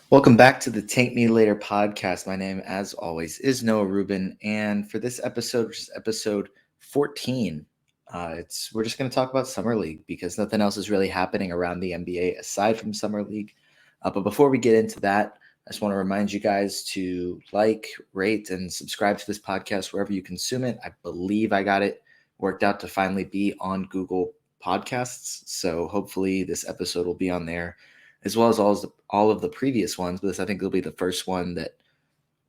Welcome back to the Tank Me Later podcast. My name, as always, is Noah Rubin, and for this episode, which is episode 14, we're just going to talk about Summer League because nothing else is really happening around the NBA aside from Summer League. But before we get into that, I just want to remind you guys to like, rate, and subscribe to this podcast wherever you consume it. I believe I got it worked out to finally be on Google Podcasts, so hopefully this episode will be on there as well as all of the previous ones. But this, I think, will be the first one that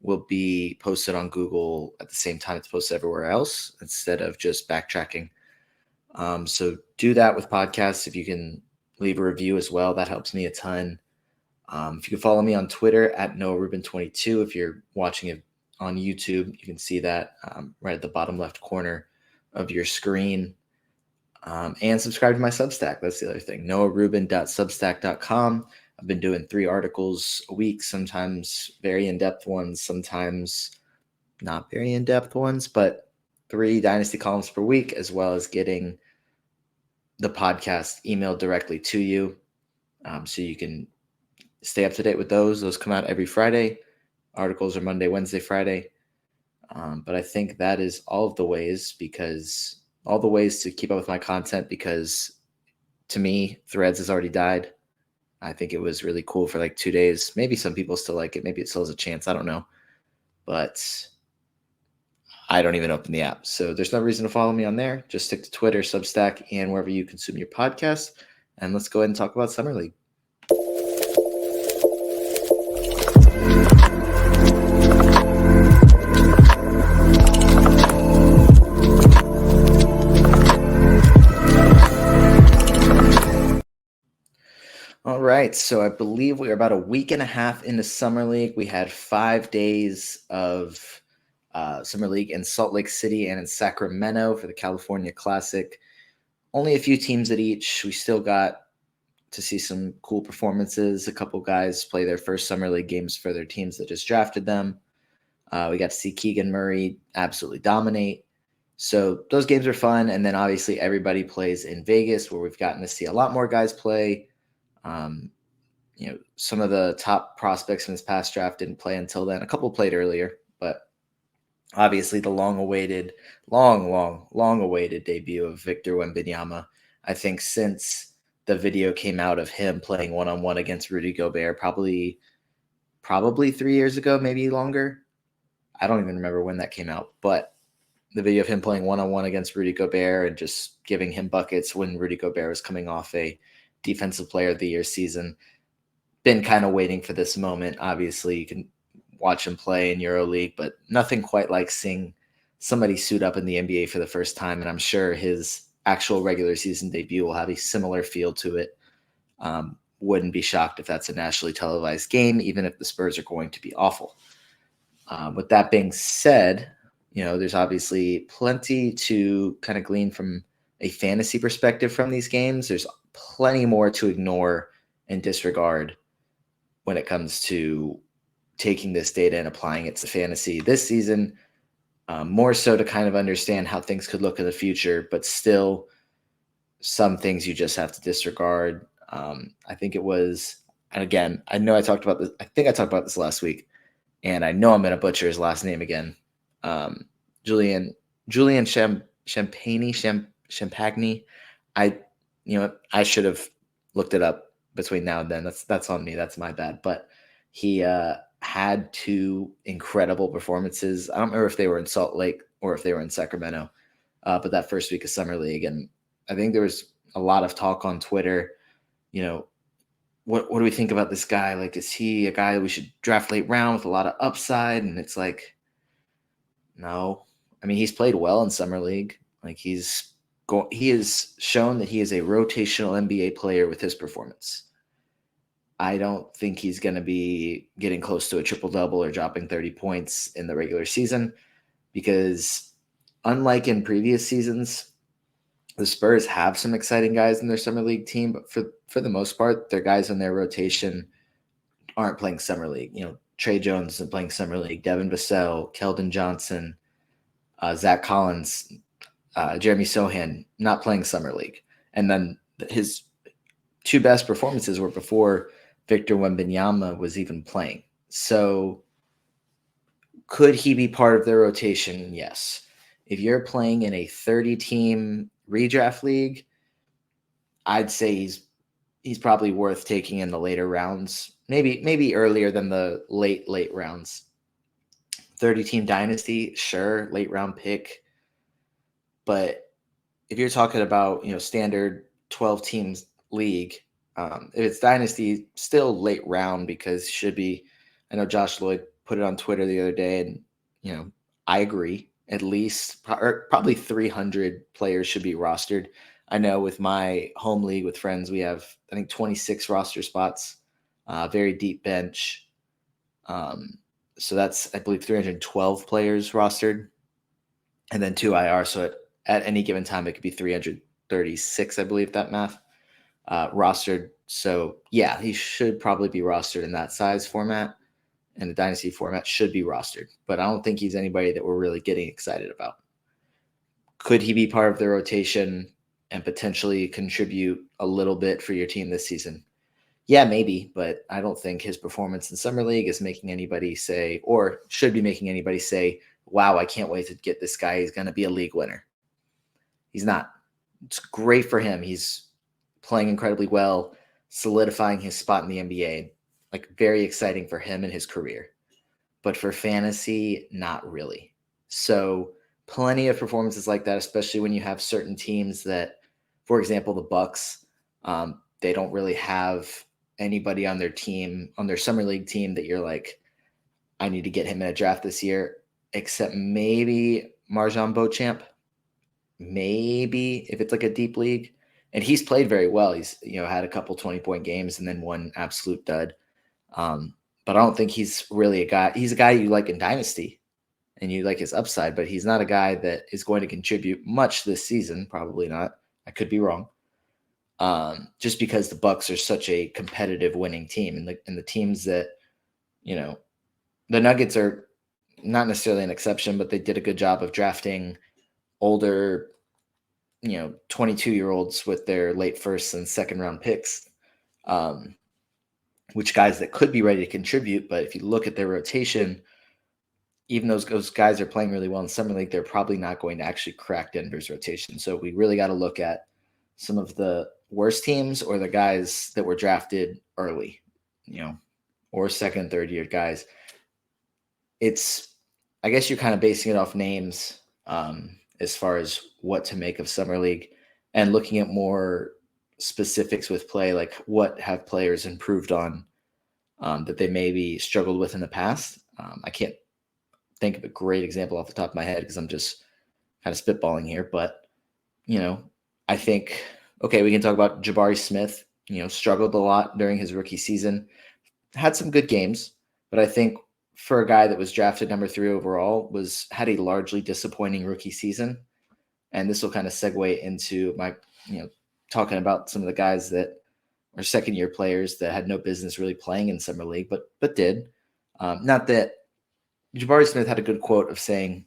will be posted on Google at the same time it's posted everywhere else instead of just backtracking. So do that with podcasts. If you can leave a review as well, that helps me a ton. If you can follow me on Twitter at NoahRubin22. If you're watching it on YouTube, you can see that right at the bottom left corner of your screen. And subscribe to my Substack. That's the other thing. NoahRubin.substack.com. I've been doing 3 articles a week, sometimes very in-depth ones, sometimes not very in-depth ones, but 3 Dynasty columns per week, as well as getting the podcast emailed directly to you. So you can stay up to date with those. Those come out every Friday. Articles are Monday, Wednesday, Friday. But I think that is all the ways to keep up with my content, because to me, Threads has already died. I think it was really cool for like 2 days. Maybe some people still like it. Maybe it still has a chance. I don't know. But I don't even open the app. So there's no reason to follow me on there. Just stick to Twitter, Substack, and wherever you consume your podcast. And let's go ahead and talk about Summer League. All right, so I believe we are about a week and a half into Summer League. We had 5 days of Summer League in Salt Lake City and in Sacramento for the California Classic. Only a few teams at each. We still got to see some cool performances. A couple guys play their first Summer League games for their teams that just drafted them. We got to see Keegan Murray absolutely dominate. So those games are fun. And then obviously everybody plays in Vegas, where we've gotten to see a lot more guys play. Some of the top prospects in this past draft didn't play until then. A couple played earlier, but obviously the long-awaited debut of Victor Wembanyama. I think since the video came out of him playing one-on-one against Rudy Gobert, probably 3 years ago, maybe longer. I don't even remember when that came out, but the video of him playing one-on-one against Rudy Gobert and just giving him buckets when Rudy Gobert was coming off a Defensive Player of the Year season. Been kind of waiting for this moment. Obviously, you can watch him play in EuroLeague, but nothing quite like seeing somebody suit up in the NBA for the first time. And I'm sure his actual regular season debut will have a similar feel to it. Wouldn't be shocked if that's a nationally televised game, even if the Spurs are going to be awful. With that being said, there's obviously plenty to kind of glean from a fantasy perspective from these games. There's plenty more to ignore and disregard when it comes to taking this data and applying it to fantasy this season, more so to kind of understand how things could look in the future, but still some things you just have to disregard. I think it was, and again, I know I talked about this. I think I talked about this last week, and I know I'm going to butcher his last name again. Julian Champagny. I should have looked it up between now and then. That's on me. That's my bad. But he had 2 incredible performances. I don't remember if they were in Salt Lake or if they were in Sacramento, but that first week of Summer League. And I think there was a lot of talk on Twitter, what do we think about this guy? Like, is he a guy that we should draft late round with a lot of upside? And it's like, no. I mean, he's played well in Summer League. Like, he has shown that he is a rotational NBA player with his performance. I don't think he's going to be getting close to a triple-double or dropping 30 points in the regular season, because unlike in previous seasons, the Spurs have some exciting guys in their Summer League team, but for the most part, their guys in their rotation aren't playing Summer League. Trey Jones isn't playing Summer League. Devin Vassell, Keldon Johnson, Zach Collins, Jeremy Sohan not playing Summer League. And then his 2 best performances were before Victor Wembanyama was even playing. So could he be part of their rotation? Yes. If you're playing in a 30-team redraft league, I'd say he's probably worth taking in the later rounds, maybe earlier than the late rounds. 30-team dynasty, sure, late round pick. But if you're talking about, standard 12 teams league, if it's dynasty, still late round because should be. I know Josh Lloyd put it on Twitter the other day, and I agree. At least probably 300 players should be rostered. I know with my home league with friends, we have I think 26 roster spots, very deep bench. So that's I believe 312 players rostered, and then 2 IR. So at any given time, it could be 336, I believe that math, rostered. So yeah, he should probably be rostered in that size format, and the dynasty format should be rostered. But I don't think he's anybody that we're really getting excited about. Could he be part of the rotation and potentially contribute a little bit for your team this season? Yeah, maybe, but I don't think his performance in Summer League is making anybody say, or should be making anybody say, wow, I can't wait to get this guy. He's going to be a league winner. He's not. It's great for him. He's playing incredibly well, solidifying his spot in the NBA. Like, very exciting for him and his career. But for fantasy, not really. So plenty of performances like that, especially when you have certain teams that, for example, the Bucks, they don't really have anybody on their team, on their summer league team that you're like, I need to get him in a draft this year, except maybe Marjon Beauchamp. Maybe if it's like a deep league. And he's played very well. He's had a couple 20-point games and then one absolute dud. But I don't think he's really a guy. He's a guy you like in Dynasty and you like his upside, but he's not a guy that is going to contribute much this season. Probably not. I could be wrong. Just because the Bucks are such a competitive winning team, and the teams that, the Nuggets are not necessarily an exception, but they did a good job of drafting older, 22-year-olds with their late first and second round picks, which guys that could be ready to contribute. But if you look at their rotation, even those guys are playing really well in Summer League, they're probably not going to actually crack Denver's rotation. So we really got to look at some of the worst teams or the guys that were drafted early, or second, third year guys. I guess you're kind of basing it off names as far as what to make of Summer League and looking at more specifics with play, like what have players improved on that they maybe struggled with in the past. I can't think of a great example off the top of my head because I'm just kind of spitballing here, but I think, okay, we can talk about Jabari Smith, struggled a lot during his rookie season, had some good games, but I think for a guy that was drafted number 3 overall had a largely disappointing rookie season. And this will kind of segue into my, talking about some of the guys that are second year players that had no business really playing in Summer League, but did. Not that Jabari Smith had a good quote of saying,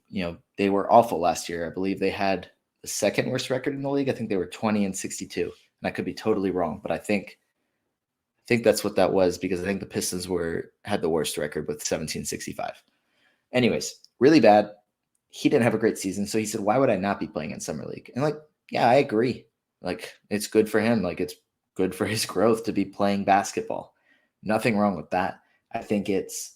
they were awful last year. I believe they had the second worst record in the league. I think they were 20-62, and I could be totally wrong, but I think that's what that was because I think the Pistons had the worst record with 17-65. Anyways, really bad. He didn't have a great season, so he said, "Why would I not be playing in Summer League?" And yeah, I agree. It's good for him. It's good for his growth to be playing basketball. Nothing wrong with that. I think it's,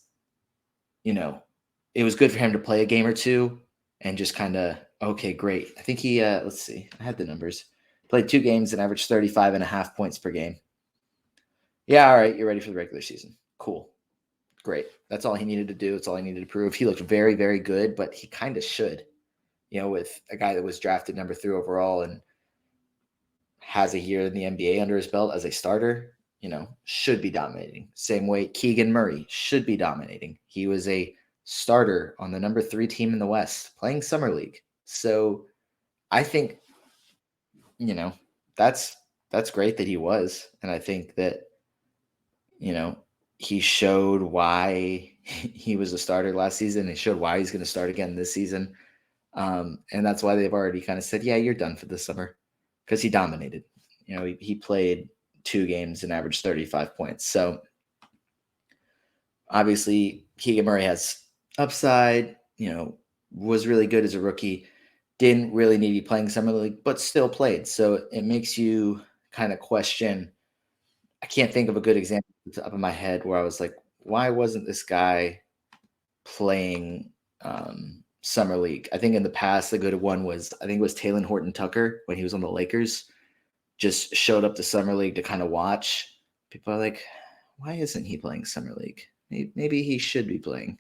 it was good for him to play a game or two and just kind of, okay, great. I think he, let's see, I had the numbers. Played 2 games and averaged 35.5 points per game. Yeah, all right, you're ready for the regular season. Cool. Great. That's all he needed to do. It's all he needed to prove. He looked very, very good, but he kind of should, with a guy that was drafted number 3 overall and has a year in the NBA under his belt as a starter, should be dominating. Same way Keegan Murray should be dominating. He was a starter on the number 3 team in the West playing Summer League. So I think, that's great that he was. And I think that, he showed why he was a starter last season. He showed why he's going to start again this season. And that's why they've already kind of said, yeah, you're done for this summer because he dominated. He played 2 games and averaged 35 points. So Obviously, Keegan Murray has upside, was really good as a rookie, didn't really need to be playing Summer League, but still played. So it makes you kind of question. I can't think of a good example off the top of my head where I was like, why wasn't this guy playing Summer League? I think in the past, the good one was, I think it was Talen Horton Tucker when he was on the Lakers, just showed up to Summer League to kind of watch. People are like, why isn't he playing Summer League? Maybe he should be playing.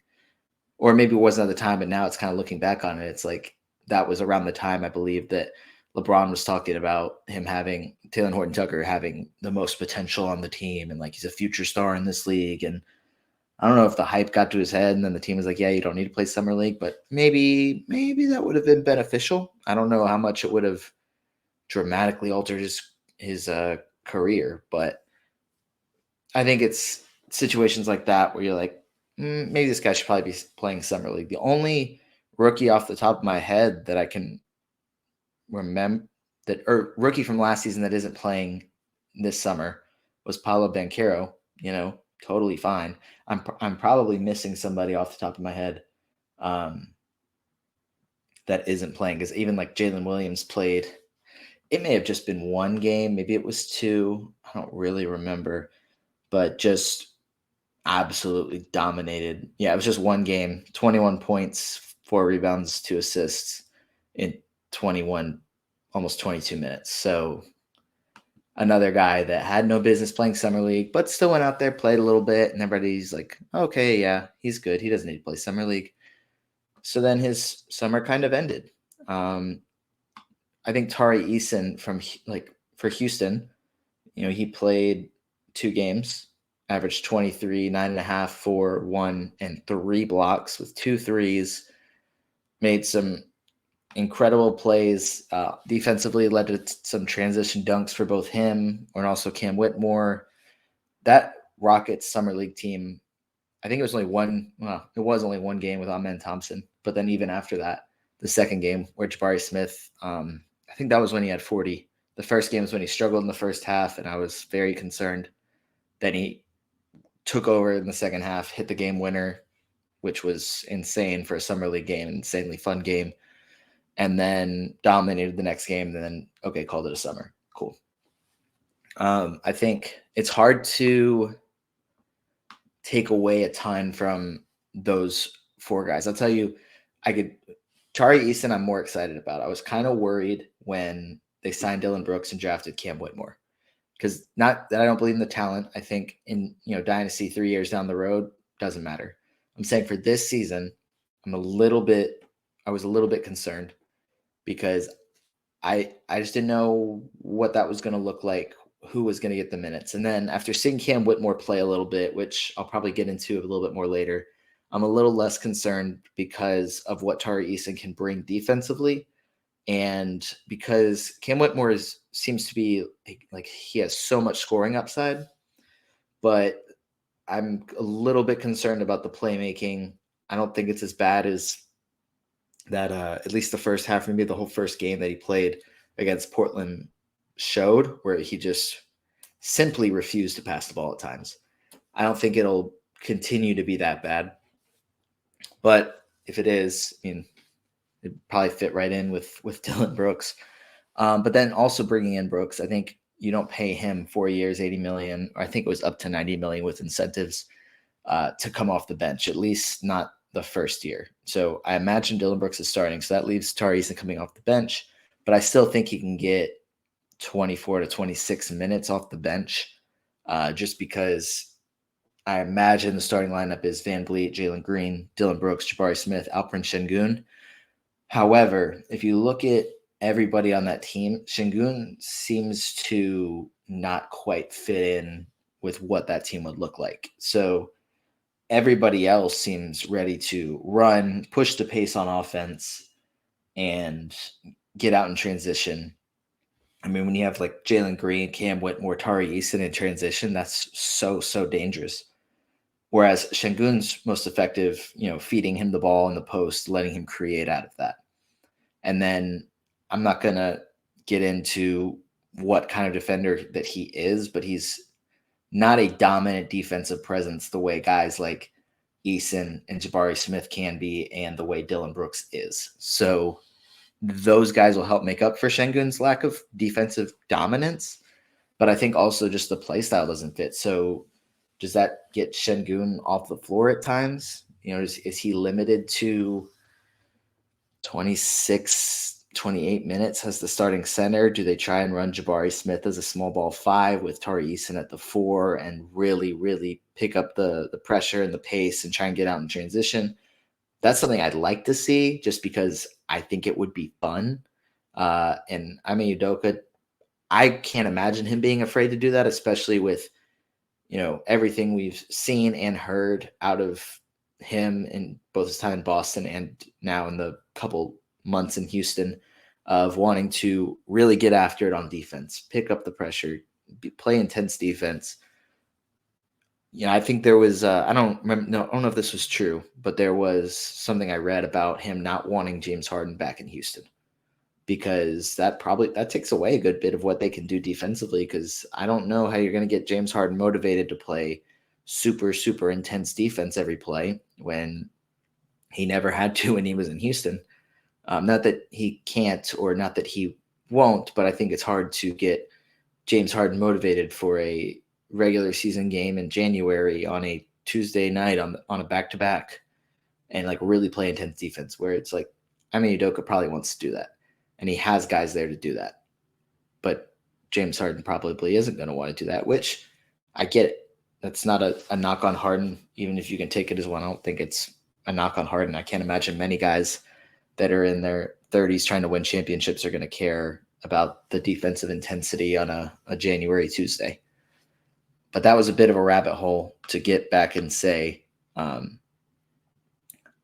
Or maybe it wasn't at the time, but now it's kind of looking back on it. It's like that was around the time I believe that LeBron was talking about him having Talen Horton Tucker having the most potential on the team and like he's a future star in this league. And I don't know if the hype got to his head and then the team was like, yeah, you don't need to play Summer League, but maybe that would have been beneficial. I don't know how much it would have dramatically altered his career, but I think it's situations like that where you're like, maybe this guy should probably be playing Summer League. The only rookie off the top of my head that I can remember or rookie from last season that isn't playing this summer was Paolo Banchero, totally fine. I'm probably missing somebody off the top of my head that isn't playing, because even like Jalen Williams played. It may have just been one game, maybe it was two. I don't really remember, but just absolutely dominated. Yeah, it was just one game, 21 points, 4 rebounds, 2 assists in 21, almost 22 minutes. So another guy that had no business playing Summer League, but still went out there, played a little bit, and everybody's like, okay, yeah, he's good. He doesn't need to play Summer League. So then his summer kind of ended. I think Tari Eason for Houston, he played 2 games, averaged 23, 9.5, 4, 1, and 3 blocks with 2 threes, made some incredible plays defensively, led to some transition dunks for both him and also Cam Whitmore. That Rockets Summer League team, I think it was only one game with Amen Thompson, but then even after that, the second game where Jabari Smith, I think that was when he had 40. The first game was when he struggled in the first half, and I was very concerned. Then he took over in the second half, hit the game winner, which was insane for a Summer League game, an insanely fun game, and then dominated the next game, and then, okay, called it a summer. Cool. I think it's hard to take away a ton from those 4 guys. I'll tell you, Tari Eason, I'm more excited about. I was kind of worried when they signed Dillon Brooks and drafted Cam Whitmore, because not that I don't believe in the talent. I think in Dynasty 3 years down the road doesn't matter. I'm saying for this season, I was a little bit concerned because I just didn't know what that was going to look like, who was going to get the minutes. And then after seeing Cam Whitmore play a little bit, which I'll probably get into a little bit more later, I'm a little less concerned because of what Tari Eason can bring defensively. And because Cam Whitmore seems to be like he has so much scoring upside, but I'm a little bit concerned about the playmaking. I don't think it's as bad as that, at least the first half, maybe the whole first game that he played against Portland showed, where he just simply refused to pass the ball at times. I don't think it'll continue to be that bad. But if it is, I mean, it'd probably fit right in with Dillon Brooks. But then also bringing in Brooks, I think you don't pay him 4 years, 80 million, or I think it was up to 90 million with incentives to come off the bench, at least not the first year. So I imagine Dillon Brooks is starting. So that leaves Tari Eason coming off the bench, but I still think he can get 24 to 26 minutes off the bench, just because I imagine the starting lineup is Van Vliet, Jalen Green, Dillon Brooks, Jabari Smith, Alperen Sengun. However, if you look at everybody on that team, Sengun seems to not quite fit in with what that team would look like. So everybody else seems ready to run, push the pace on offense, and get out in transition. I mean, when you have like Jalen Green, Cam Whitmore, Tari Eason in transition, that's so dangerous. Whereas Sengun's most effective, feeding him the ball in the post, letting him create out of that. And then I'm not going to get into what kind of defender that he is, but he's not a dominant defensive presence the way guys like Eason and Jabari Smith can be and the way Dylan Brooks is. So those guys will help make up for Şengün's lack of defensive dominance. But I think also just the play style doesn't fit. So does that get Şengün off the floor at times? Is he limited to 26, 28 minutes as the starting center? Do they try and run Jabari Smith as a small ball 5 with Tari Eason at the 4 and really, really pick up the pressure and the pace and try and get out in transition? That's something I'd like to see just because I think it would be fun. And Ime Udoka, I can't imagine him being afraid to do that, especially with, everything we've seen and heard out of him in both his time in Boston and now in the couple months in Houston of wanting to really get after it on defense, pick up the pressure, play intense defense. I think there was I don't know if this was true, but there was something I read about him not wanting James Harden back in Houston because that takes away a good bit of what they can do defensively, because I don't know how you're going to get James Harden motivated to play super, super intense defense every play when he never had to when he was in Houston. Not that he can't or not that he won't, but I think it's hard to get James Harden motivated for a regular season game in January on a Tuesday night on a back-to-back and like really play intense defense, where it's like, Udoka probably wants to do that and he has guys there to do that, but James Harden probably isn't going to want to do that, which I get it. That's not a knock on Harden, even if you can take it as one. I don't think it's a knock on Harden. I can't imagine many guys that are in their 30s trying to win championships are going to care about the defensive intensity on a January Tuesday. But that was a bit of a rabbit hole to get back and say,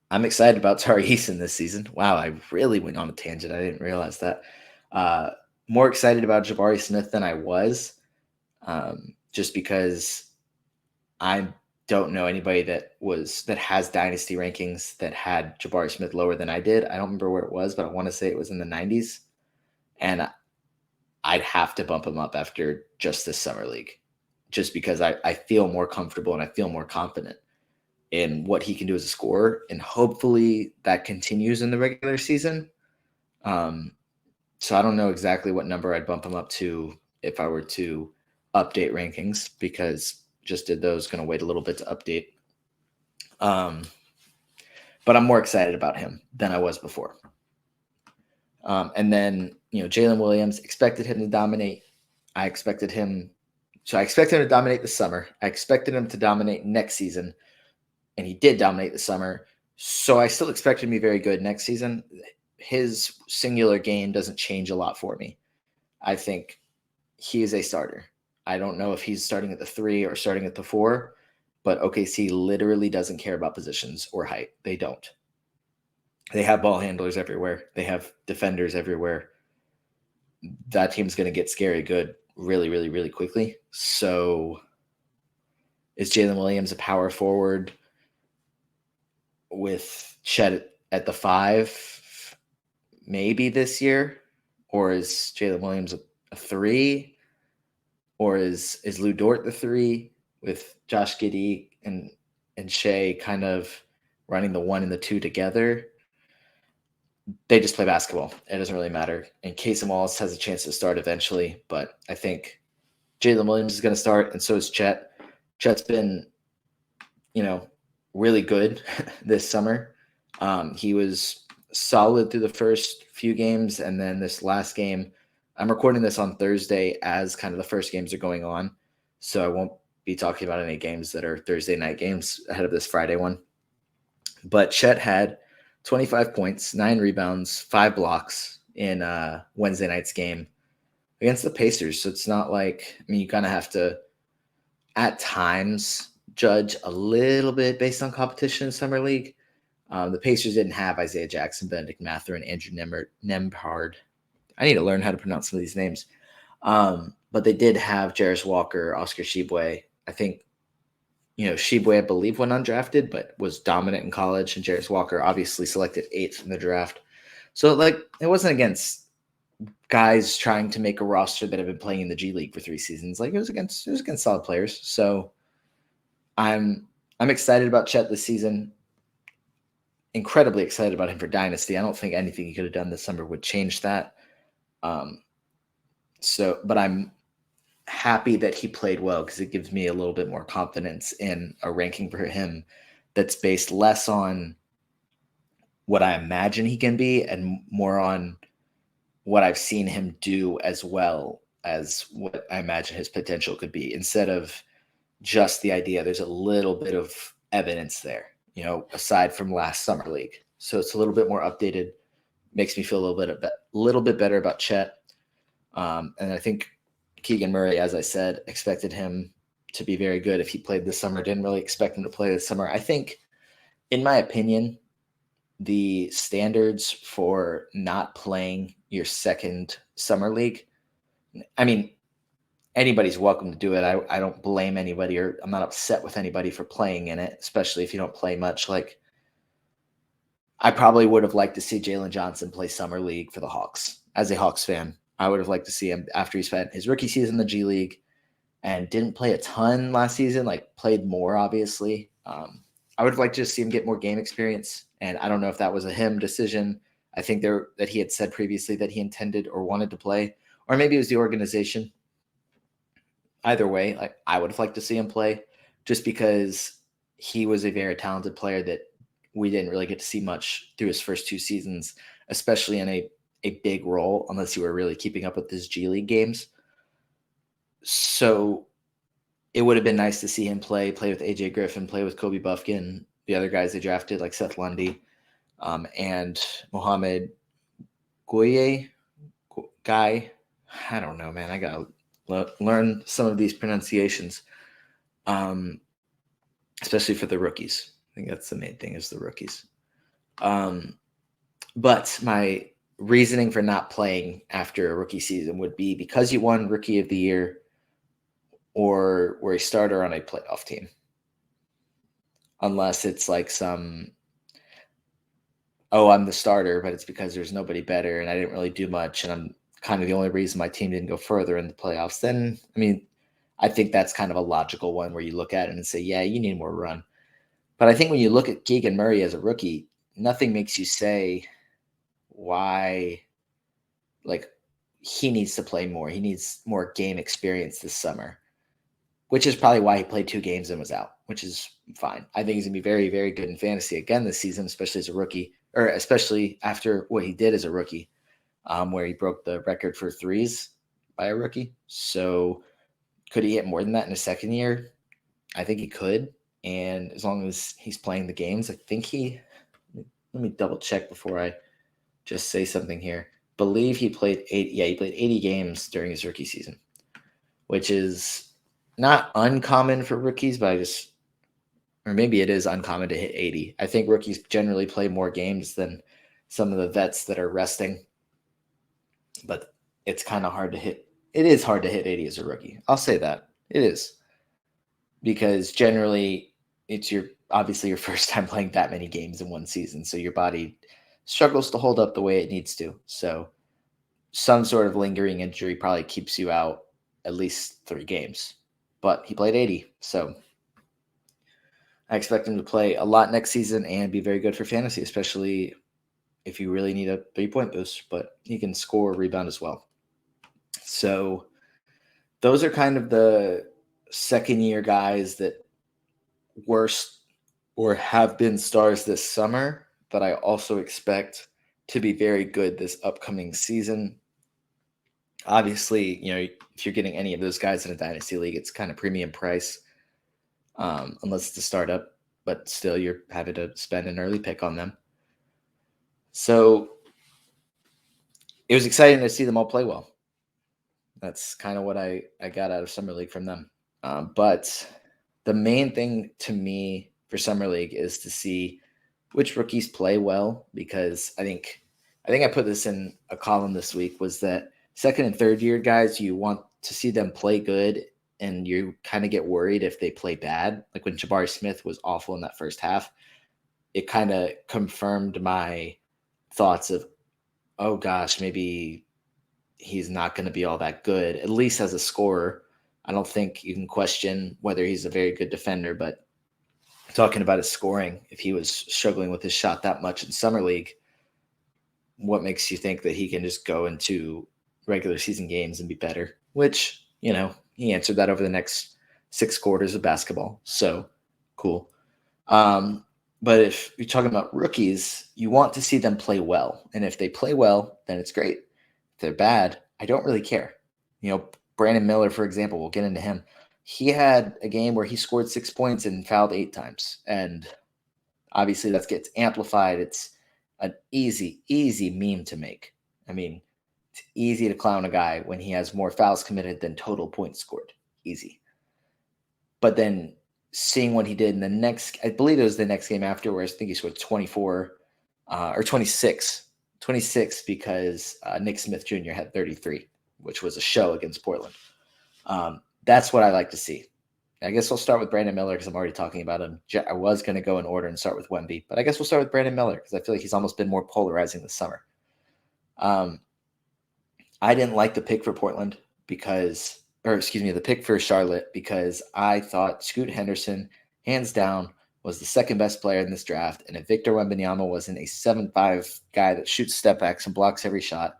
I'm excited about Tari Eason this season. Wow, I really went on a tangent. I didn't realize that. More excited about Jabari Smith than I was, just because I don't know anybody that has dynasty rankings that had Jabari Smith lower than I did. I don't remember where it was, but I want to say it was in the 90s. And I'd have to bump him up after just this summer league, just because I feel more comfortable and I feel more confident in what he can do as a scorer. And hopefully that continues in the regular season. So I don't know exactly what number I'd bump him up to if I were to update rankings, because just did those, going to wait a little bit to update. But I'm more excited about him than I was before. And then, Jalen Williams, expected him to dominate. I expected him to dominate this summer. I expected him to dominate next season, and he did dominate the summer. So I still expect him to be very good next season. His singular game doesn't change a lot for me. I think he is a starter. I don't know if he's starting at the 3 or starting at the 4, but OKC literally doesn't care about positions or height. They don't. They have ball handlers everywhere. They have defenders everywhere. That team's going to get scary good really, really, really quickly. So is Jalen Williams a power forward with Chet at the 5 maybe this year? Or is Jalen Williams a 3? Or is Lou Dort the 3 with Josh Giddey and Shea kind of running the 1 and the 2 together? They just play basketball. It doesn't really matter. And Casey Wallace has a chance to start eventually, but I think Jalen Williams is going to start, and so is Chet. Chet's been, really good this summer. He was solid through the first few games, and then this last game, I'm recording this on Thursday as kind of the first games are going on, so I won't be talking about any games that are Thursday night games ahead of this Friday one. But Chet had 25 points, 9 rebounds, 5 blocks in Wednesday night's game against the Pacers. So it's not like, you kind of have to, at times, judge a little bit based on competition in Summer League. The Pacers didn't have Isaiah Jackson, Benedict Mather, and Andrew Nembhard. I need to learn how to pronounce some of these names. But they did have Jarris Walker, Oscar Tshiebwe. I think, Tshiebwe, I believe, went undrafted, but was dominant in college. And Jarris Walker obviously selected 8th in the draft. So, it wasn't against guys trying to make a roster that have been playing in the G League for 3 seasons. It was against solid players. So I'm I'm excited about Chet this season. Incredibly excited about him for Dynasty. I don't think anything he could have done this summer would change that. But I'm happy that he played well because it gives me a little bit more confidence in a ranking for him that's based less on what I imagine he can be and more on what I've seen him do as well as what I imagine his potential could be, instead of just the idea. There's a little bit of evidence there, aside from last summer league. So it's a little bit more updated, makes me feel a little bit better about Chet. And I think Keegan Murray, as I said, expected him to be very good if he played this summer. Didn't really expect him to play this summer. I think, in my opinion, the standards for not playing your second summer league, I mean, anybody's welcome to do it. I don't blame anybody, or I'm not upset with anybody for playing in it, especially if you don't play much. Like, I probably would have liked to see Jalen Johnson play summer league for the Hawks. As a Hawks fan, I would have liked to see him after he spent his rookie season in the G League and didn't play a ton last season, like played more, obviously. I would have liked to see him get more game experience. And I don't know if that was a him decision. I think that he had said previously that he intended or wanted to play, or maybe it was the organization. Either way, I would have liked to see him play, just because he was a very talented player that we didn't really get to see much through his first 2 seasons, especially in a big role, unless you were really keeping up with his G League games. So it would have been nice to see him play with AJ Griffin, play with Kobe Buffkin, the other guys they drafted like Seth Lundy, and Mohamed Gueye. Guy. I don't know, man. I got to learn some of these pronunciations, especially for the rookies. I think that's the main thing, is the rookies. But my reasoning for not playing after a rookie season would be because you won Rookie of the Year or were a starter on a playoff team. Unless it's like I'm the starter, but it's because there's nobody better and I didn't really do much and I'm kind of the only reason my team didn't go further in the playoffs. Then, I think that's kind of a logical one where you look at it and say, yeah, you need more run. But I think when you look at Keegan Murray as a rookie, nothing makes you say why, like, he needs to play more. He needs more game experience this summer, which is probably why he played 2 games and was out, which is fine. I think he's going to be very, very good in fantasy again this season, especially as a rookie, or especially after what he did as a rookie, where he broke the record for threes by a rookie. So could he get more than that in his second year? I think he could. And as long as he's playing the games, I think let me double check before I just say something here. Believe he played 8. Yeah, he played 80 games during his rookie season, which is not uncommon for rookies, but or maybe it is uncommon to hit 80. I think rookies generally play more games than some of the vets that are resting, but it's kind of hard to hit. It is hard to hit 80 as a rookie. I'll say that. It is. Because generally it's obviously your first time playing that many games in one season. So your body struggles to hold up the way it needs to. So some sort of lingering injury probably keeps you out at least 3 games. But he played 80. So I expect him to play a lot next season and be very good for fantasy, especially if you really need a 3-point boost. But he can score, rebound as well. So those are kind of the second-year guys that were or have been stars this summer, but I also expect to be very good this upcoming season. Obviously, if you're getting any of those guys in a dynasty league, it's kind of premium price, unless it's a startup, but still you're having to spend an early pick on them. So it was exciting to see them all play well. That's kind of what I got out of Summer League from them. But the main thing to me for Summer League is to see which rookies play well, because I think I put this in a column this week, was that second and third year guys, you want to see them play good and you kind of get worried if they play bad. Like when Jabari Smith was awful in that first half, it kind of confirmed my thoughts of, oh gosh, maybe he's not going to be all that good, at least as a scorer. I don't think you can question whether he's a very good defender, but talking about his scoring, if he was struggling with his shot that much in Summer League, what makes you think that he can just go into regular season games and be better? Which, he answered that over the next 6 quarters of basketball. So cool. But if you're talking about rookies, you want to see them play well. And if they play well, then it's great. If they're bad, I don't really care. Brandon Miller, for example, we'll get into him. He had a game where he scored 6 points and fouled 8 times. And obviously that gets amplified. It's an easy meme to make. I mean, it's easy to clown a guy when he has more fouls committed than total points scored. Easy. But then seeing what he did in the next, I believe it was the next game afterwards, I think he scored 24 or 26 because Nick Smith Jr. had 33, which was a show against Portland. That's what I like to see. I guess we'll start with Brandon Miller because I'm already talking about him. I was going to go in order and start with Wemby, but I guess we'll start with Brandon Miller because I feel like he's almost been more polarizing this summer. I didn't like the pick for Portland the pick for Charlotte because I thought Scoot Henderson, hands down, was the second best player in this draft, and if Victor Wembanyama wasn't a 7'5" guy that shoots step backs and blocks every shot,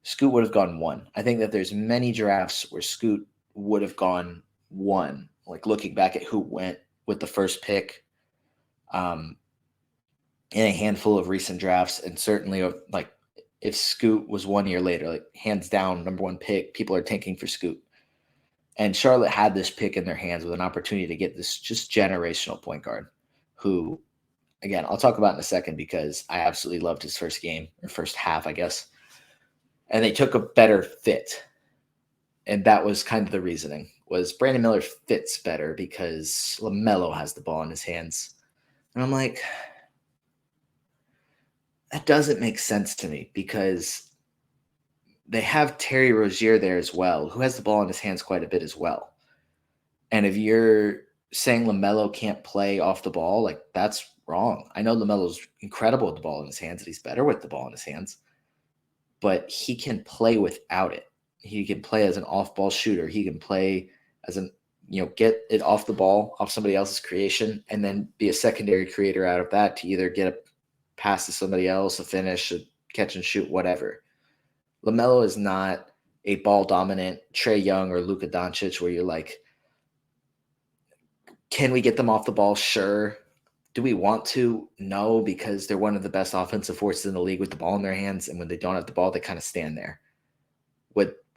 Scoot would have gone 1. I think that there's many drafts where Scoot would have gone 1, like looking back at who went with the first pick in a handful of recent drafts, and certainly like if Scoot was 1 year later, like hands down, number 1 pick, people are tanking for Scoot. And Charlotte had this pick in their hands with an opportunity to get this just generational point guard who, again, I'll talk about in a second because I absolutely loved his first game or first half, I guess. And they took a better fit. And that was kind of the reasoning, was Brandon Miller fits better because LaMelo has the ball in his hands. And I'm like, that doesn't make sense to me because they have Terry Rozier there as well, who has the ball in his hands quite a bit as well. And if you're saying LaMelo can't play off the ball, like that's wrong. I know LaMelo's incredible with the ball in his hands and he's better with the ball in his hands, but he can play without it. He can play as an off-ball shooter. He can play as get it off the ball, off somebody else's creation, and then be a secondary creator out of that to either get a pass to somebody else, a finish, a catch and shoot, whatever. LaMelo is not a ball-dominant Trae Young or Luka Doncic where you're like, can we get them off the ball? Sure. Do we want to? No, because they're one of the best offensive forces in the league with the ball in their hands, and when they don't have the ball, they kind of stand there.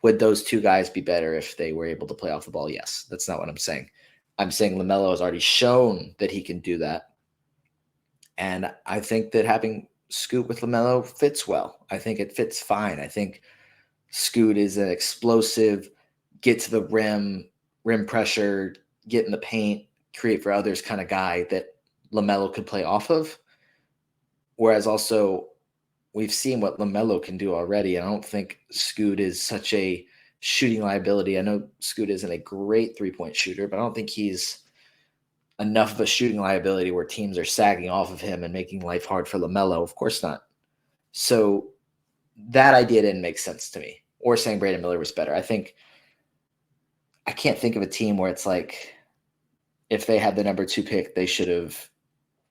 Would those two guys be better if they were able to play off the ball? Yes. That's not what I'm saying. I'm saying LaMelo has already shown that he can do that. And I think that having Scoot with LaMelo fits well. I think it fits fine. I think Scoot is an explosive, get to the rim pressure, get in the paint, create for others kind of guy that LaMelo could play off of. Whereas also we've seen what LaMelo can do already. I don't think Scoot is such a shooting liability. I know Scoot isn't a great 3-point shooter, but I don't think he's enough of a shooting liability where teams are sagging off of him and making life hard for LaMelo. Of course not. So that idea didn't make sense to me. Or saying Brandon Miller was better. I can't think of a team where it's like if they had the number 2 pick, they should have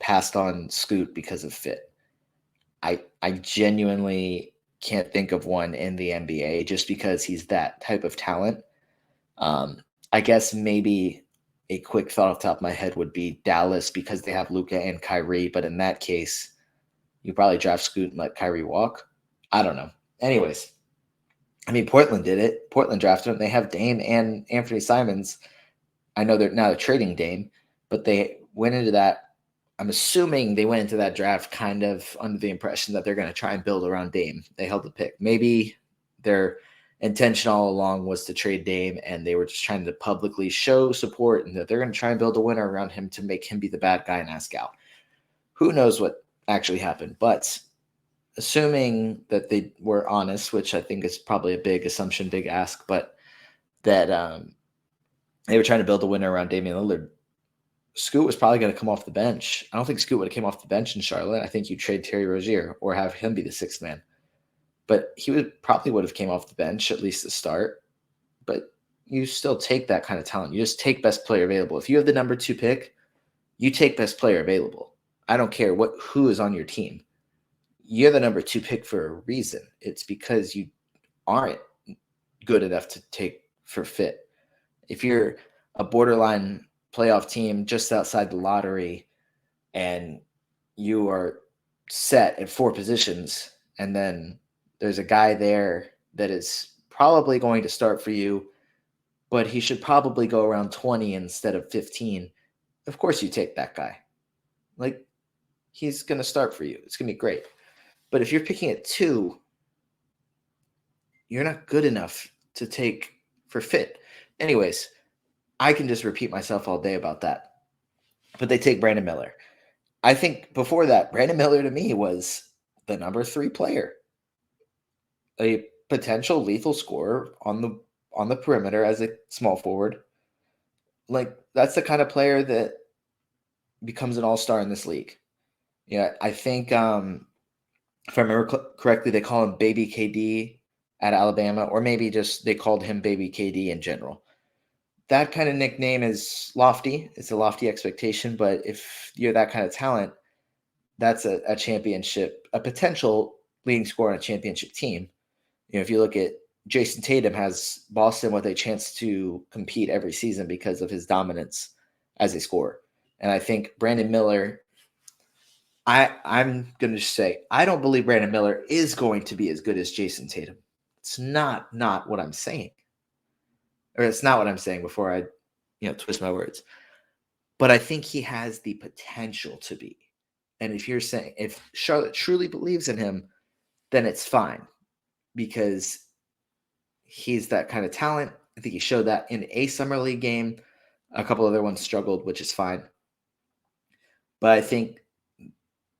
passed on Scoot because of fit. I genuinely can't think of one in the NBA just because he's that type of talent. I guess maybe a quick thought off the top of my head would be Dallas because they have Luka and Kyrie, but in that case, you probably draft Scoot and let Kyrie walk. I don't know. Anyways, I mean, Portland did it. Portland drafted him. They have Dame and Anthony Simons. I know they're trading Dame, but they went into that. I'm assuming they went into that draft kind of under the impression that they're going to try and build around Dame. They held the pick. Maybe their intention all along was to trade Dame, and they were just trying to publicly show support and that they're going to try and build a winner around him to make him be the bad guy and ask out. Who knows what actually happened? But assuming that they were honest, which I think is probably a big assumption, big ask, but that they were trying to build a winner around Damian Lillard, Scoot was probably going to come off the bench. I don't think Scoot would have came off the bench in Charlotte. I think you trade Terry Rozier or have him be the 6th man. But he would have came off the bench, at least to start. But you still take that kind of talent. You just take best player available. If you have the number 2 pick, you take best player available. I don't care who is on your team. You're the number 2 pick for a reason. It's because you aren't good enough to take for fit. If you're a borderline playoff team just outside the lottery and you are set at 4 positions, and then there's a guy there that is probably going to start for you, but he should probably go around 20 instead of 15. Of course you take that guy. Like, he's going to start for you. It's going to be great. But if you're picking at 2, you're not good enough to take for fit. Anyways, I can just repeat myself all day about that. But they take Brandon Miller. I think before that, Brandon Miller to me was the number 3 player, a potential lethal scorer on the perimeter as a small forward. Like, that's the kind of player that becomes an all-star in this league. Yeah, I think if I remember correctly, they call him Baby KD at Alabama, or maybe just they called him Baby KD in general. That kind of nickname is lofty. It's a lofty expectation, but if you're that kind of talent, that's a championship, a potential leading scorer on a championship team. If you look at Jason Tatum, has Boston with a chance to compete every season because of his dominance as a scorer. And I think Brandon Miller, I'm going to just say, I don't believe Brandon Miller is going to be as good as Jason Tatum. It's not what I'm saying. Or it's not what I'm saying before I, twist my words. But I think he has the potential to be. And if Charlotte truly believes in him, then it's fine, because he's that kind of talent. I think he showed that in a summer league game. A couple other ones struggled, which is fine. But I think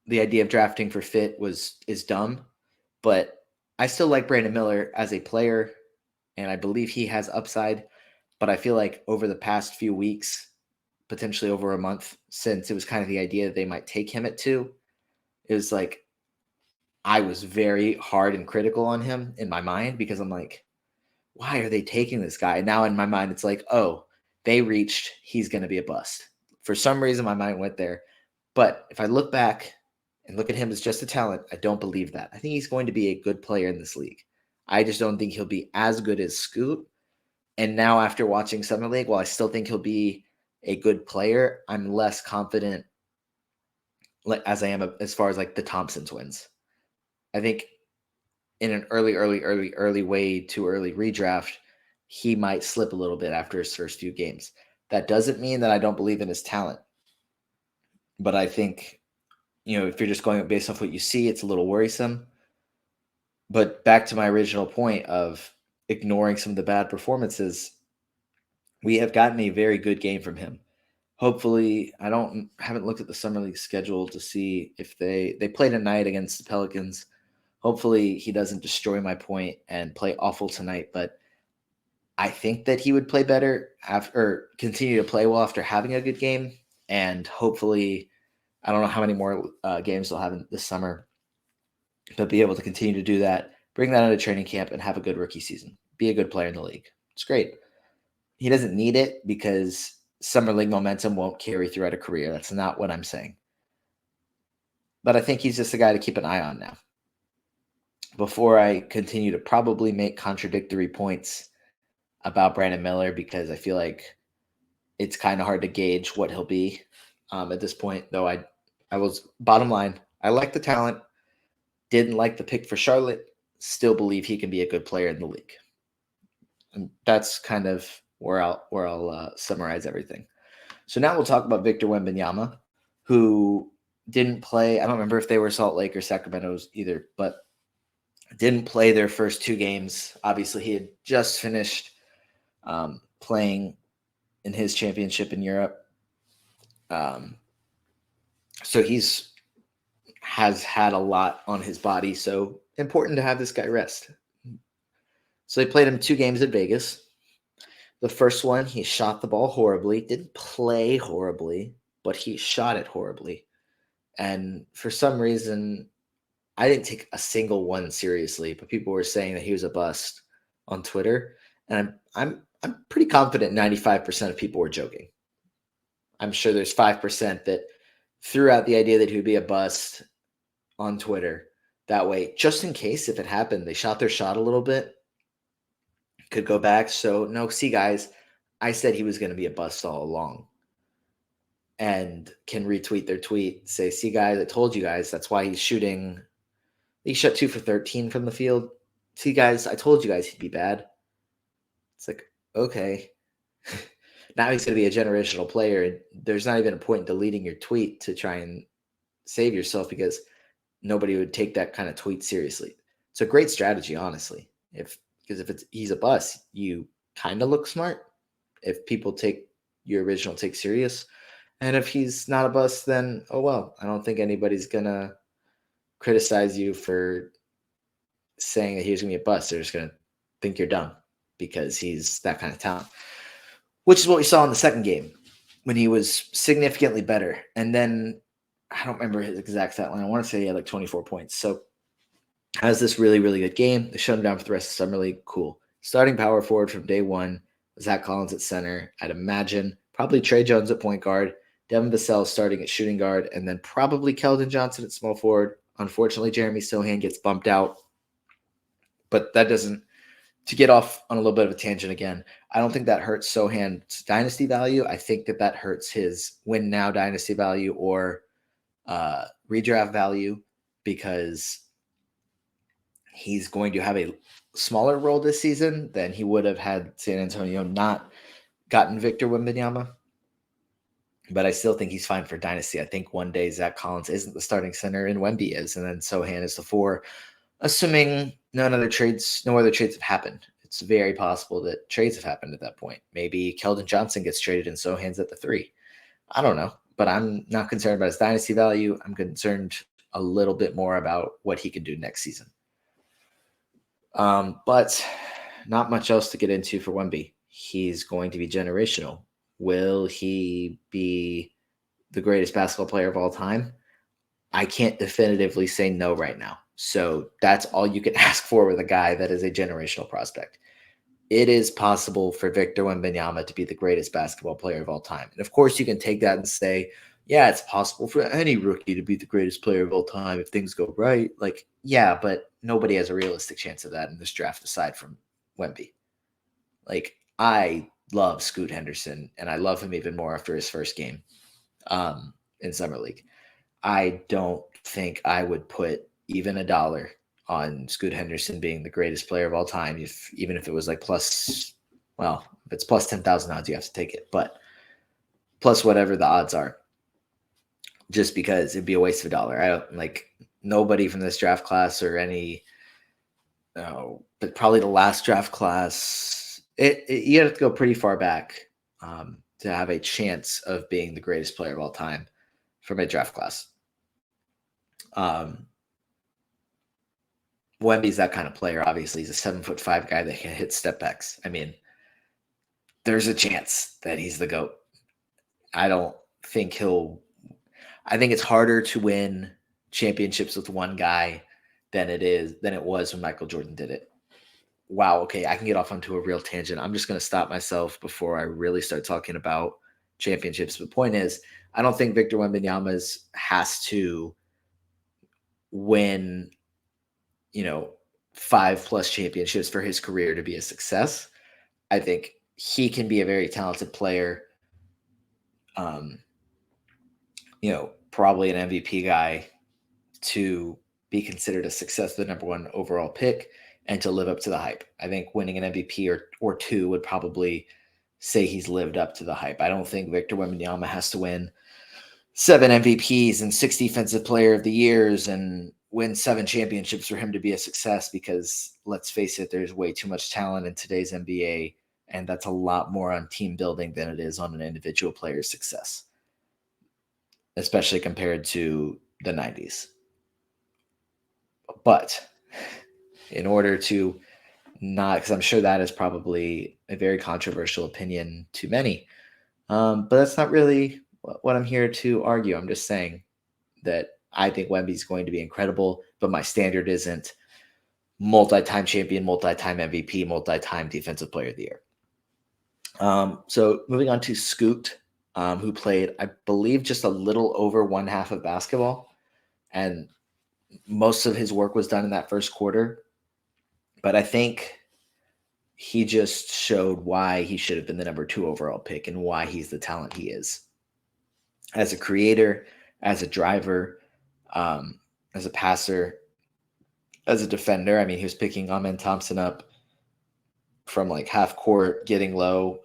the idea of drafting for fit is dumb. But I still like Brandon Miller as a player, and I believe he has upside. But I feel like over the past few weeks, potentially over a month, since it was kind of the idea that they might take him at 2, it was like I was very hard and critical on him in my mind, because I'm like, why are they taking this guy? Now in my mind, it's like, oh, they reached, he's going to be a bust. For some reason, my mind went there. But if I look back and look at him as just a talent, I don't believe that. I think he's going to be a good player in this league. I just don't think he'll be as good as Scoot. And now after watching Summer League, while I still think he'll be a good player, I'm less confident as I am as far as like the Thompson twins. I think in an early way too early redraft, he might slip a little bit after his first few games. That doesn't mean that I don't believe in his talent. But I think, if you're just going based off what you see, it's a little worrisome. But back to my original point of ignoring some of the bad performances, we have gotten a very good game from him. Hopefully, I haven't looked at the summer league schedule to see if they played tonight against the Pelicans. Hopefully he doesn't destroy my point and play awful tonight, but I think that he would play better or continue to play well after having a good game. And hopefully, I don't know how many more games they'll have this summer, but be able to continue to do that, bring that into training camp, and have a good rookie season. Be a good player in the league. It's great. He doesn't need it because summer league momentum won't carry throughout a career. That's not what I'm saying. But I think he's just a guy to keep an eye on now. Before I continue to probably make contradictory points about Brandon Miller, because I feel like it's kind of hard to gauge what he'll be at this point, though I was, bottom line, I like the talent, didn't like the pick for Charlotte, still believe he can be a good player in the league. And that's kind of where I'll summarize everything. So now we'll talk about Victor Wembanyama, who didn't play. I don't remember if they were Salt Lake or Sacramento's either, but didn't play their first 2 games. Obviously, he had just finished playing in his championship in Europe. So has had a lot on his body. So important to have this guy rest. So they played him 2 games in Vegas. The first one, he shot the ball horribly, didn't play horribly, but he shot it horribly. And for some reason, I didn't take a single one seriously, but people were saying that he was a bust on Twitter. And I'm pretty confident 95% of people were joking. I'm sure there's 5% that threw out the idea that he would be a bust on Twitter that way, just in case if it happened, they shot their shot a little bit, could go back. So, no, see, guys, I said he was going to be a bust all along. And can retweet their tweet, say, see, guys, I told you guys, that's why he's shooting. He shot 2 for 13 from the field. See, guys, I told you guys he'd be bad. It's like, okay. Now he's going to be a generational player. There's not even a point in deleting your tweet to try and save yourself because nobody would take that kind of tweet seriously. It's a great strategy, honestly. Because if he's a bust, you kind of look smart. If people take your original take serious, and if he's not a bust, then oh well. I don't think anybody's gonna criticize you for saying that he was gonna be a bust. They're just gonna think you're dumb because he's that kind of talent. Which is what we saw in the second game when he was significantly better. And then I don't remember his exact stat line. I want to say he had like 24 points. So has this really, really good game. They shut him down for the rest of Summer League. Cool. Starting power forward from day one, Zach Collins at center. I'd imagine probably Trey Jones at point guard, Devin Vassell starting at shooting guard, and then probably Keldon Johnson at small forward. Unfortunately, Jeremy Sohan gets bumped out. But that doesn't, to get off on a little bit of a tangent again, I don't think that hurts Sohan's dynasty value. I think that hurts his win now dynasty value or redraft value because he's going to have a smaller role this season than he would have had San Antonio not gotten Victor Wembanyama. But I still think he's fine for dynasty. I think one day Zach Collins isn't the starting center and Wemby is, and then Sohan is the 4, assuming no other trades have happened. It's very possible that trades have happened at that point. Maybe Keldon Johnson gets traded and Sohan's at the 3. I don't know, but I'm not concerned about his dynasty value. I'm concerned a little bit more about what he can do next season. But not much else to get into for Wemby. He's going to be generational. Will he be the greatest basketball player of all time? I can't definitively say no right now. So that's all you can ask for with a guy that is a generational prospect. It is possible for Victor Wembanyama to be the greatest basketball player of all time. And of course, you can take that and say, yeah, it's possible for any rookie to be the greatest player of all time if things go right. Like, yeah, but nobody has a realistic chance of that in this draft aside from Wemby. Like, I love Scoot Henderson, and I love him even more after his first game in Summer League. I don't think I would put even $1 on Scoot Henderson being the greatest player of all time, even if it was like if it's plus 10,000 odds, you have to take it, but plus whatever the odds are, just because it'd be a waste of $1. I don't like nobody from this draft class or but probably the last draft class. You have to go pretty far back to have a chance of being the greatest player of all time from a draft class. Wemby's that kind of player. Obviously, he's a 7'5" guy that can hit step backs. I mean, there's a chance that he's the GOAT. I think it's harder to win championships with one guy than it was when Michael Jordan did it. Wow, okay, I can get off onto a real tangent. I'm just going to stop myself before I really start talking about championships. The point is, I don't think Victor Wembanyama has to win, 5+ championships for his career to be a success. I think he can be a very talented player. Probably an MVP guy to be considered a success, the number 1 overall pick, and to live up to the hype. I think winning an MVP or 2 would probably say he's lived up to the hype. I don't think Victor Wembanyama has to win 7 MVPs and 6 Defensive Player of the Years and win 7 championships for him to be a success, because let's face it, there's way too much talent in today's NBA, and that's a lot more on team building than it is on an individual player's success, especially compared to the 90s. But in order to not, because I'm sure that is probably a very controversial opinion to many, but that's not really what I'm here to argue. I'm just saying that I think Wemby's going to be incredible, but my standard isn't multi-time champion, multi-time MVP, multi-time defensive player of the year. So moving on to Scoot. who played, I believe, just a little over one half of basketball. And most of his work was done in that first quarter. But I think he just showed why he should have been the number 2 overall pick and why he's the talent he is. As a creator, as a driver, as a passer, as a defender. I mean, he was picking Amen Thompson up from like half court, getting low,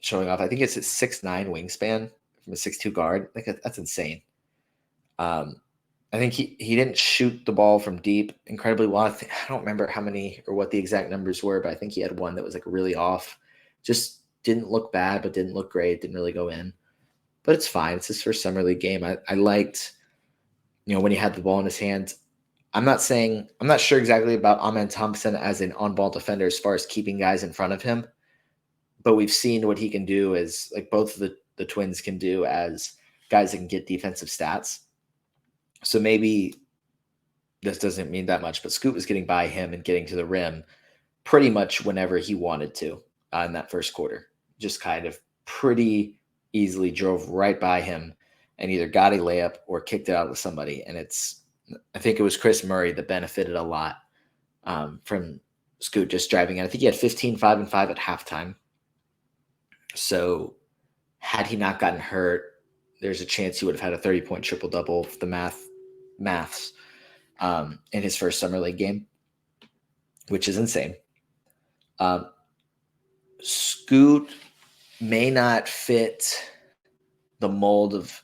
showing off. I think it's a 6'9" wingspan from a 6'2" guard. Like that's insane. I think he didn't shoot the ball from deep incredibly well. I don't remember how many or what the exact numbers were, but I think he had one that was like really off. Just didn't look bad, but didn't look great. Didn't really go in. But it's fine. It's his first summer league game. I liked, when he had the ball in his hands. I'm not sure exactly about Amen Thompson as an on-ball defender as far as keeping guys in front of him, but we've seen what he can do as like both of the twins can do as guys that can get defensive stats. So maybe this doesn't mean that much, but Scoot was getting by him and getting to the rim pretty much whenever he wanted to in that first quarter. Just kind of pretty easily drove right by him and either got a layup or kicked it out with somebody. And I think it was Chris Murray that benefited a lot from Scoot just driving in. I think he had 15, 5, and 5 at halftime. So had he not gotten hurt, there's a chance he would have had a 30-point triple-double if the maths in his first summer league game, which is insane. Scoot may not fit the mold of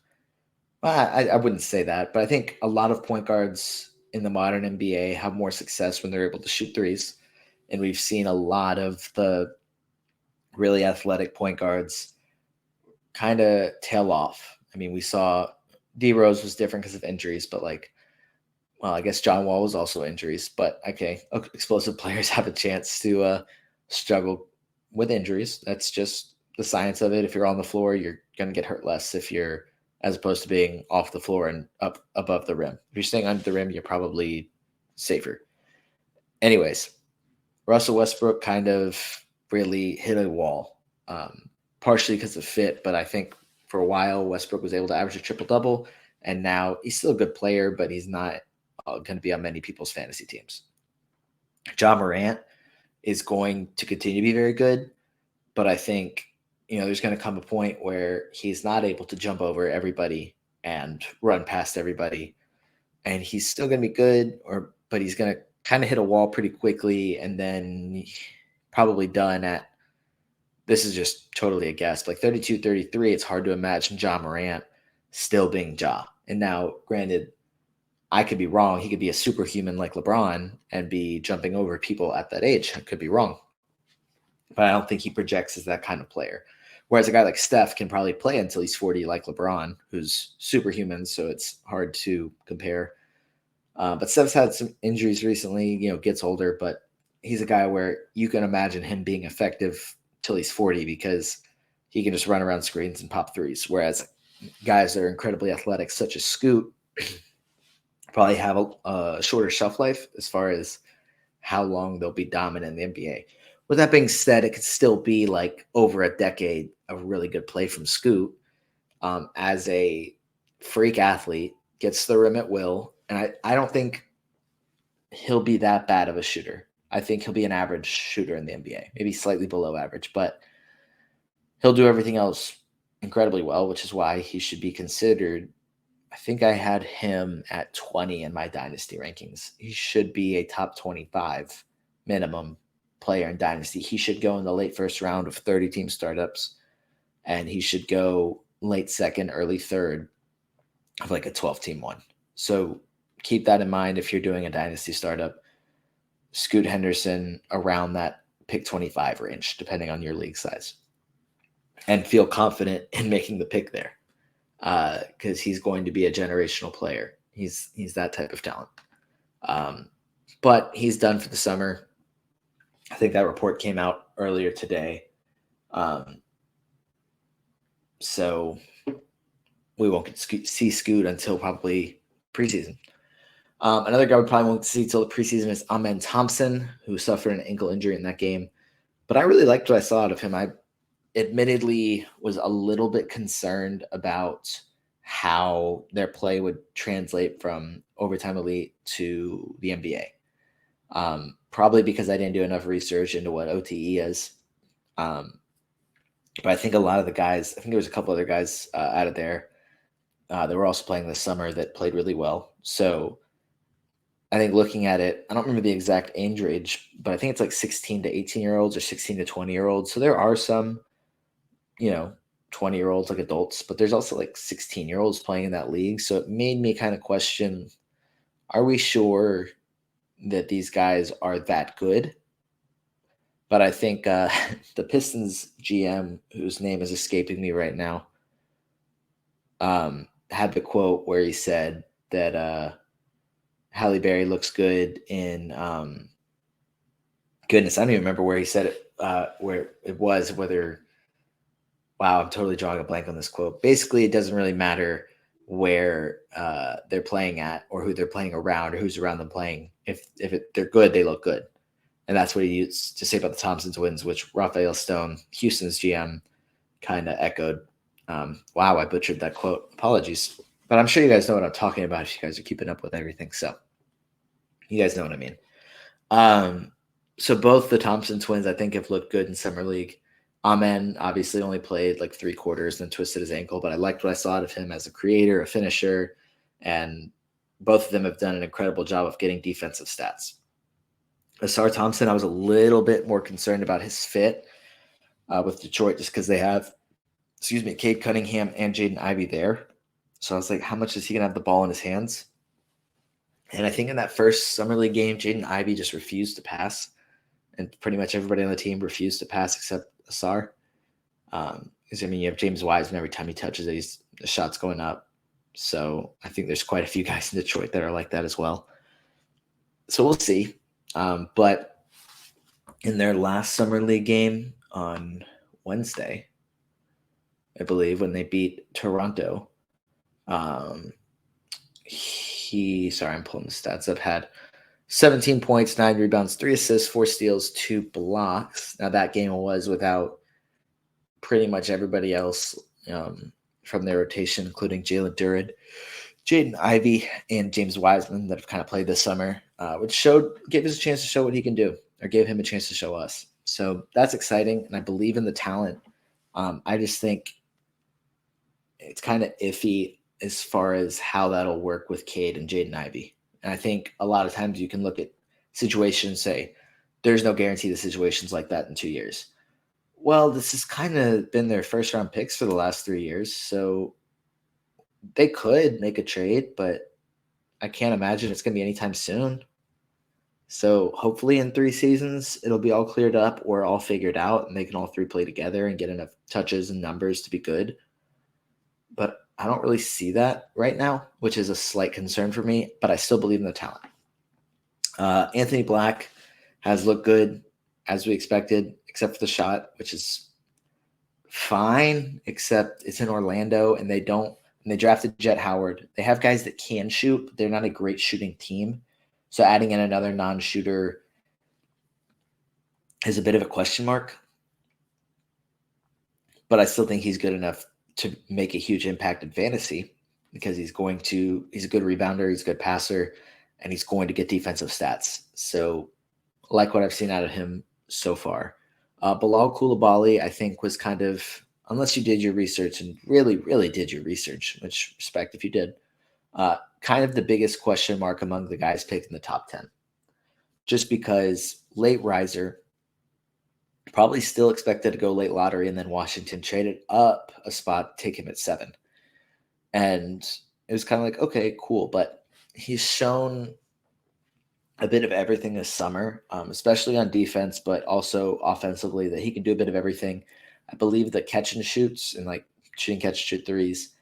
I wouldn't say that, but I think a lot of point guards in the modern NBA have more success when they're able to shoot threes. And we've seen a lot of the really athletic point guards kind of tail off. I mean, we saw D Rose was different because of injuries, but I guess John Wall was also injuries, but okay. Explosive players have a chance to struggle with injuries. That's just the science of it. If you're on the floor, you're going to get hurt less as opposed to being off the floor and up above the rim. If you're staying under the rim, you're probably safer. Anyways, Russell Westbrook kind of really hit a wall, partially because of fit, but I think for a while Westbrook was able to average a triple-double, and now he's still a good player, but he's not going to be on many people's fantasy teams. Ja Morant is going to continue to be very good, but I think there's going to come a point where he's not able to jump over everybody and run past everybody. And he's still going to be good, but he's going to kind of hit a wall pretty quickly and then probably done at, this is just totally a guess, like 32, 33, it's hard to imagine Ja Morant still being Ja. And now, granted, I could be wrong. He could be a superhuman like LeBron and be jumping over people at that age. I could be wrong. But I don't think he projects as that kind of player. Whereas a guy like Steph can probably play until he's 40 like LeBron, who's superhuman, so it's hard to compare. But Steph's had some injuries recently, gets older, but he's a guy where you can imagine him being effective till he's 40 because he can just run around screens and pop threes. Whereas guys that are incredibly athletic, such as Scoot, probably have a shorter shelf life as far as how long they'll be dominant in the NBA. With that being said, it could still be like over a decade of really good play from Scoot as a freak athlete, gets to the rim at will. And I don't think he'll be that bad of a shooter. I think he'll be an average shooter in the NBA, maybe slightly below average, but he'll do everything else incredibly well, which is why he should be considered. I think I had him at 20 in my dynasty rankings. He should be a top 25 minimum player in dynasty. He should go in the late first round of 30-team startups, and he should go late second, early third of like a 12-team one. So keep that in mind if you're doing a dynasty startup. Scoot Henderson around that pick 25 range, depending on your league size, and feel confident in making the pick there because he's going to be a generational player. He's that type of talent. But he's done for the summer. I think that report came out earlier today. So we won't see Scoot until probably preseason. Another guy we probably won't see till the preseason is Amen Thompson, who suffered an ankle injury in that game. But I really liked what I saw out of him. admittedly was a little bit concerned about how their play would translate from overtime elite to the NBA. Probably because I didn't do enough research into what OTE is. But I think a lot of the guys, I think there was a couple other guys out of there that were also playing this summer that played really well. So I think looking at it, I don't remember the exact age range, but I think it's like 16 to 18-year-olds or 16 to 20-year-olds. So there are some, 20-year-olds like adults, but there's also like 16-year-olds playing in that league. So it made me kind of question, are we sure that these guys are that good? But I think the Pistons GM, whose name is escaping me right now, had the quote where he said that Halle Berry looks good in goodness, I don't even remember where he said it, where it was, whether wow, I'm totally drawing a blank on this quote. Basically, it doesn't really matter where they're playing at or who they're playing around or who's around them playing. If they're good, they look good. And that's what he used to say about the Thompson twins, which Raphael Stone, Houston's GM, kind of echoed. Wow, I butchered that quote. Apologies. But I'm sure you guys know what I'm talking about if you guys are keeping up with everything. So you guys know what I mean. So both the Thompson twins, I think, have looked good in Summer League. Amen obviously only played like 3 quarters and then twisted his ankle, but I liked what I saw out of him as a creator, a finisher, and both of them have done an incredible job of getting defensive stats. Ausar Thompson, I was a little bit more concerned about his fit with Detroit just because they have, Cade Cunningham and Jaden Ivey there. So I was like, how much is he going to have the ball in his hands? And I think in that first Summer League game, Jaden Ivey just refused to pass. And pretty much everybody on the team refused to pass except Ausar. Because, you have James Wiseman, every time he touches it, the shot's going up. So I think there's quite a few guys in Detroit that are like that as well. So we'll see. But in their last Summer League game on Wednesday, I believe, when they beat Toronto, I'm pulling the stats up, had 17 points, 9 rebounds, 3 assists, 4 steals, 2 blocks. Now that game was without pretty much everybody else from their rotation, including Jalen Duren, Jaden Ivey, and James Wiseman that have kind of played this summer, which gave us a chance to show what he can do, or gave him a chance to show us. So that's exciting, and I believe in the talent. I just think it's kind of iffy as far as how that'll work with Cade and Jaden Ivey. And I think a lot of times you can look at situations, say, there's no guarantee the situations like that in 2 years. Well, this has kind of been their first round picks for the last 3 years. So they could make a trade, but I can't imagine it's going to be anytime soon. So hopefully in 3 seasons, it'll be all cleared up or all figured out and they can all 3 play together and get enough touches and numbers to be good. But I don't really see that right now, which is a slight concern for me, but I still believe in the talent. Anthony Black has looked good as we expected, except for the shot, which is fine, except it's in Orlando and they drafted Jet Howard. They have guys that can shoot, but they're not a great shooting team. So adding in another non-shooter is a bit of a question mark. But I still think he's good enough to make a huge impact in fantasy because he's a good rebounder, he's a good passer, and he's going to get defensive stats. So I like what I've seen out of him so far. Bilal Coulibaly, I think, was kind of, unless you did your research and really, really did your research, which respect if you did, kind of the biggest question mark among the guys picked in the top 10. Just because late riser, probably still expected to go late lottery, and then Washington traded up a spot to take him at 7. And it was kind of like, okay, cool. But he's shown a bit of everything this summer, especially on defense, but also offensively, that he can do a bit of everything. I believe the catch and shoots and like shooting catch shoot threes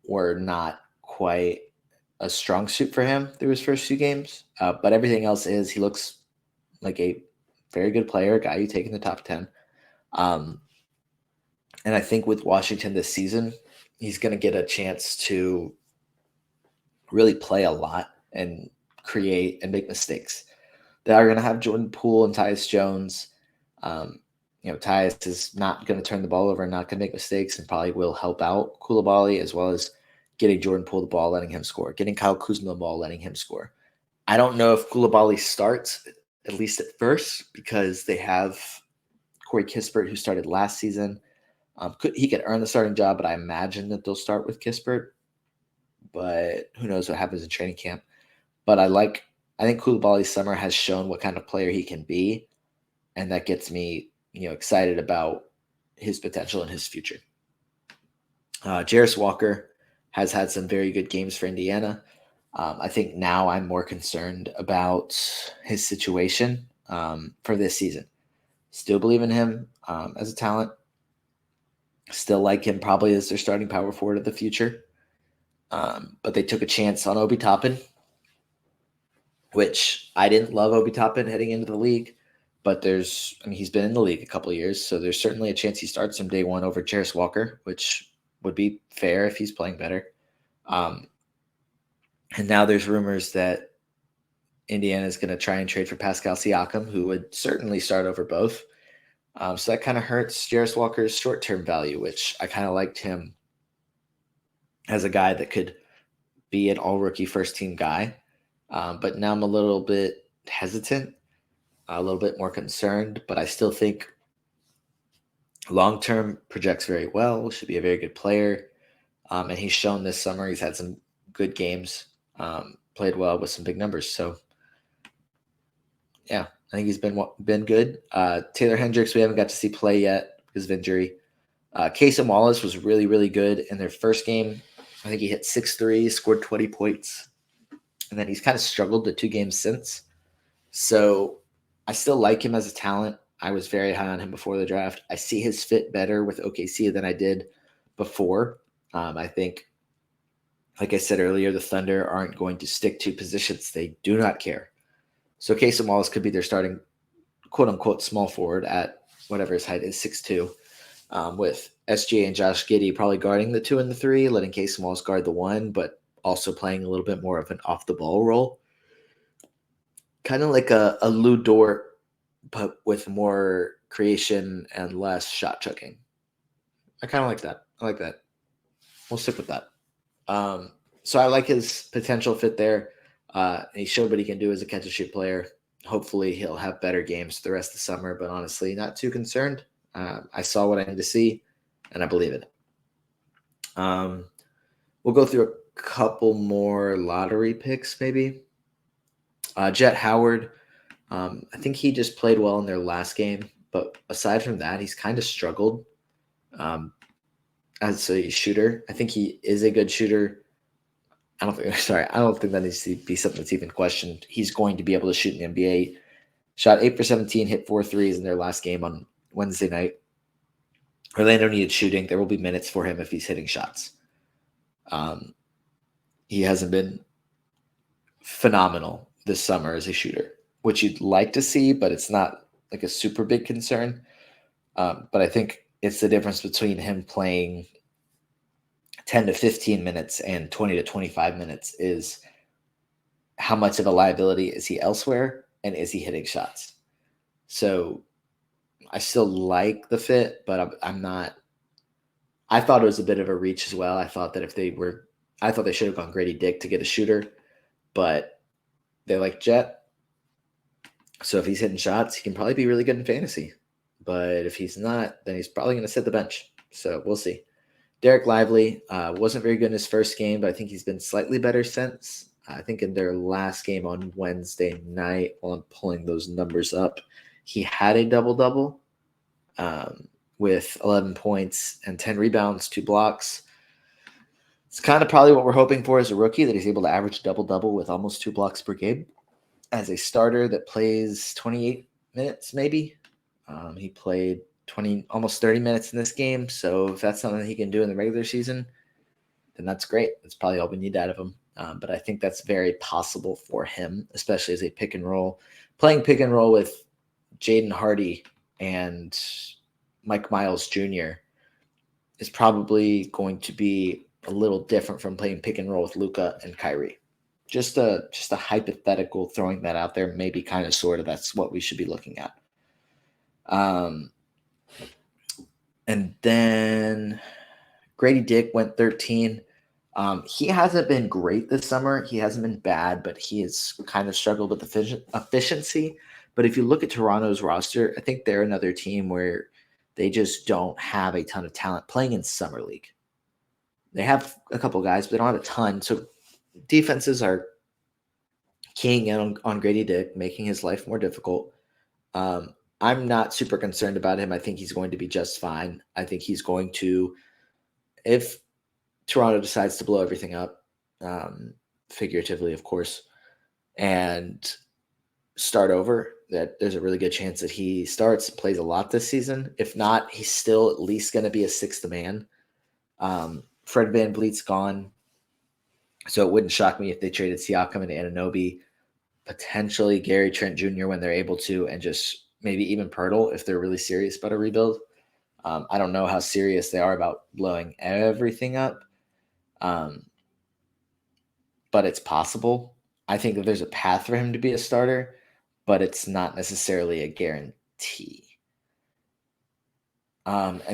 were not quite a strong suit for him through his first 2 games. But everything else he looks like a very good player, a guy you take in the top 10. And I think with Washington this season, he's going to get a chance to really play a lot and create and make mistakes. They are going to have Jordan Poole and Tyus Jones. Tyus is not going to turn the ball over and not going to make mistakes and probably will help out Koulibaly, as well as getting Jordan Poole the ball, letting him score, getting Kyle Kuzma the ball, letting him score. I don't know if Koulibaly starts, at least at first, because they have Corey Kispert, who started last season. He could earn the starting job, but I imagine that they'll start with Kispert. But who knows what happens in training camp. But I think Koulibaly's summer has shown what kind of player he can be, and that gets me, excited about his potential and his future. Jarace Walker has had some very good games for Indiana. I think now I'm more concerned about his situation for this season. Still believe in him as a talent. Still like him probably as their starting power forward of the future. But they took a chance on Obi Toppin, which I didn't love Obi Toppin heading into the league. But he's been in the league a couple of years, so there's certainly a chance he starts from day one over Jarace Walker, which would be fair if he's playing better. And now there's rumors that Indiana is going to try and trade for Pascal Siakam, who would certainly start over both. So that kind of hurts Jarace Walker's short-term value, which I kind of liked him as a guy that could be an all-rookie first-team guy. But now I'm a little bit hesitant, a little bit more concerned, but I still think long-term projects very well, should be a very good player. And he's shown this summer he's had some good games, played well with some big numbers. So, yeah, I think he's been good. Taylor Hendricks, we haven't got to see play yet because of injury. Casey Wallace was really, really good in their first game. I think he hit 6 threes, scored 20 points. And then he's kind of struggled the 2 games since. So I still like him as a talent. I was very high on him before the draft. I see his fit better with OKC than I did before. I think, like I said earlier, the Thunder aren't going to stick to positions. They do not care. So Casey Wallace could be their starting quote-unquote small forward at whatever his height is, 6'2", with SGA and Josh Giddey probably guarding the 2 and the 3, letting Casey Wallace guard the 1, but also playing a little bit more of an off-the-ball role. Kind of like a Lou Dort, but with more creation and less shot chucking. I kind of like that. I like that. We'll stick with that. So I like his potential fit there. He showed what he can do as a catch-and-shoot player. Hopefully he'll have better games the rest of the summer, but honestly, not too concerned. I saw what I need to see, and I believe it. We'll go through a couple more lottery picks, maybe. Jet Howard, I think he just played well in their last game, but aside from that, he's kind of struggled as a shooter. I think he is a good shooter. I don't think that needs to be something that's even questioned. He's going to be able to shoot in the NBA. Shot 8 for 17, hit 4 threes in their last game on Wednesday night. Orlando needed shooting. There will be minutes for him if he's hitting shots. He hasn't been phenomenal this summer as a shooter, which you'd like to see, but it's not like a super big concern. But I think it's the difference between him playing 10 to 15 minutes and 20 to 25 minutes is how much of a liability is he elsewhere and is he hitting shots? So I still like the fit, but I'm not. I thought it was a bit of a reach as well. I thought they should have gone Grady Dick to get a shooter, but they like Jet. So if he's hitting shots, he can probably be really good in fantasy. But if he's not, then he's probably going to sit the bench. So we'll see. Derek Lively wasn't very good in his first game, but I think he's been slightly better since. I think in their last game on Wednesday night, while I'm pulling those numbers up, he had a double-double with 11 points and 10 rebounds, 2 blocks. It's kind of probably what we're hoping for as a rookie, that he's able to average double-double with almost 2 blocks per game. As a starter that plays 28 minutes maybe, he played almost 30 minutes in this game. So if that's something he can do in the regular season, then that's great. That's probably all we need out of him. But I think that's very possible for him, especially as a pick and roll. Playing pick and roll with Jaden Hardy and Mike Miles Jr. is probably going to be a little different from playing pick and roll with Luka and Kyrie. Just a hypothetical, throwing that out there, maybe kind of sort of that's what we should be looking at. And then Grady Dick went 13. He hasn't been great this summer. He hasn't been bad, but he has kind of struggled with efficiency. But if you look at Toronto's roster, I think they're another team where they just don't have a ton of talent playing in Summer League. They have a couple guys, but they don't have a ton. So defenses are keying in on Grady Dick, making his life more difficult. I'm not super concerned about him. I think he's going to be just fine. I think he's going to, if Toronto decides to blow everything up, figuratively, of course, and start over, that there's a really good chance that he starts, plays a lot this season. If not, he's still at least going to be a sixth man. Fred VanVleet's gone, so it wouldn't shock me if they traded Siakam and Anunoby, potentially Gary Trent Jr. when they're able to, and just maybe even Pirtle if they're really serious about a rebuild. I don't know how serious they are about blowing everything up, but it's possible. I think that there's a path for him to be a starter, but it's not necessarily a guarantee. But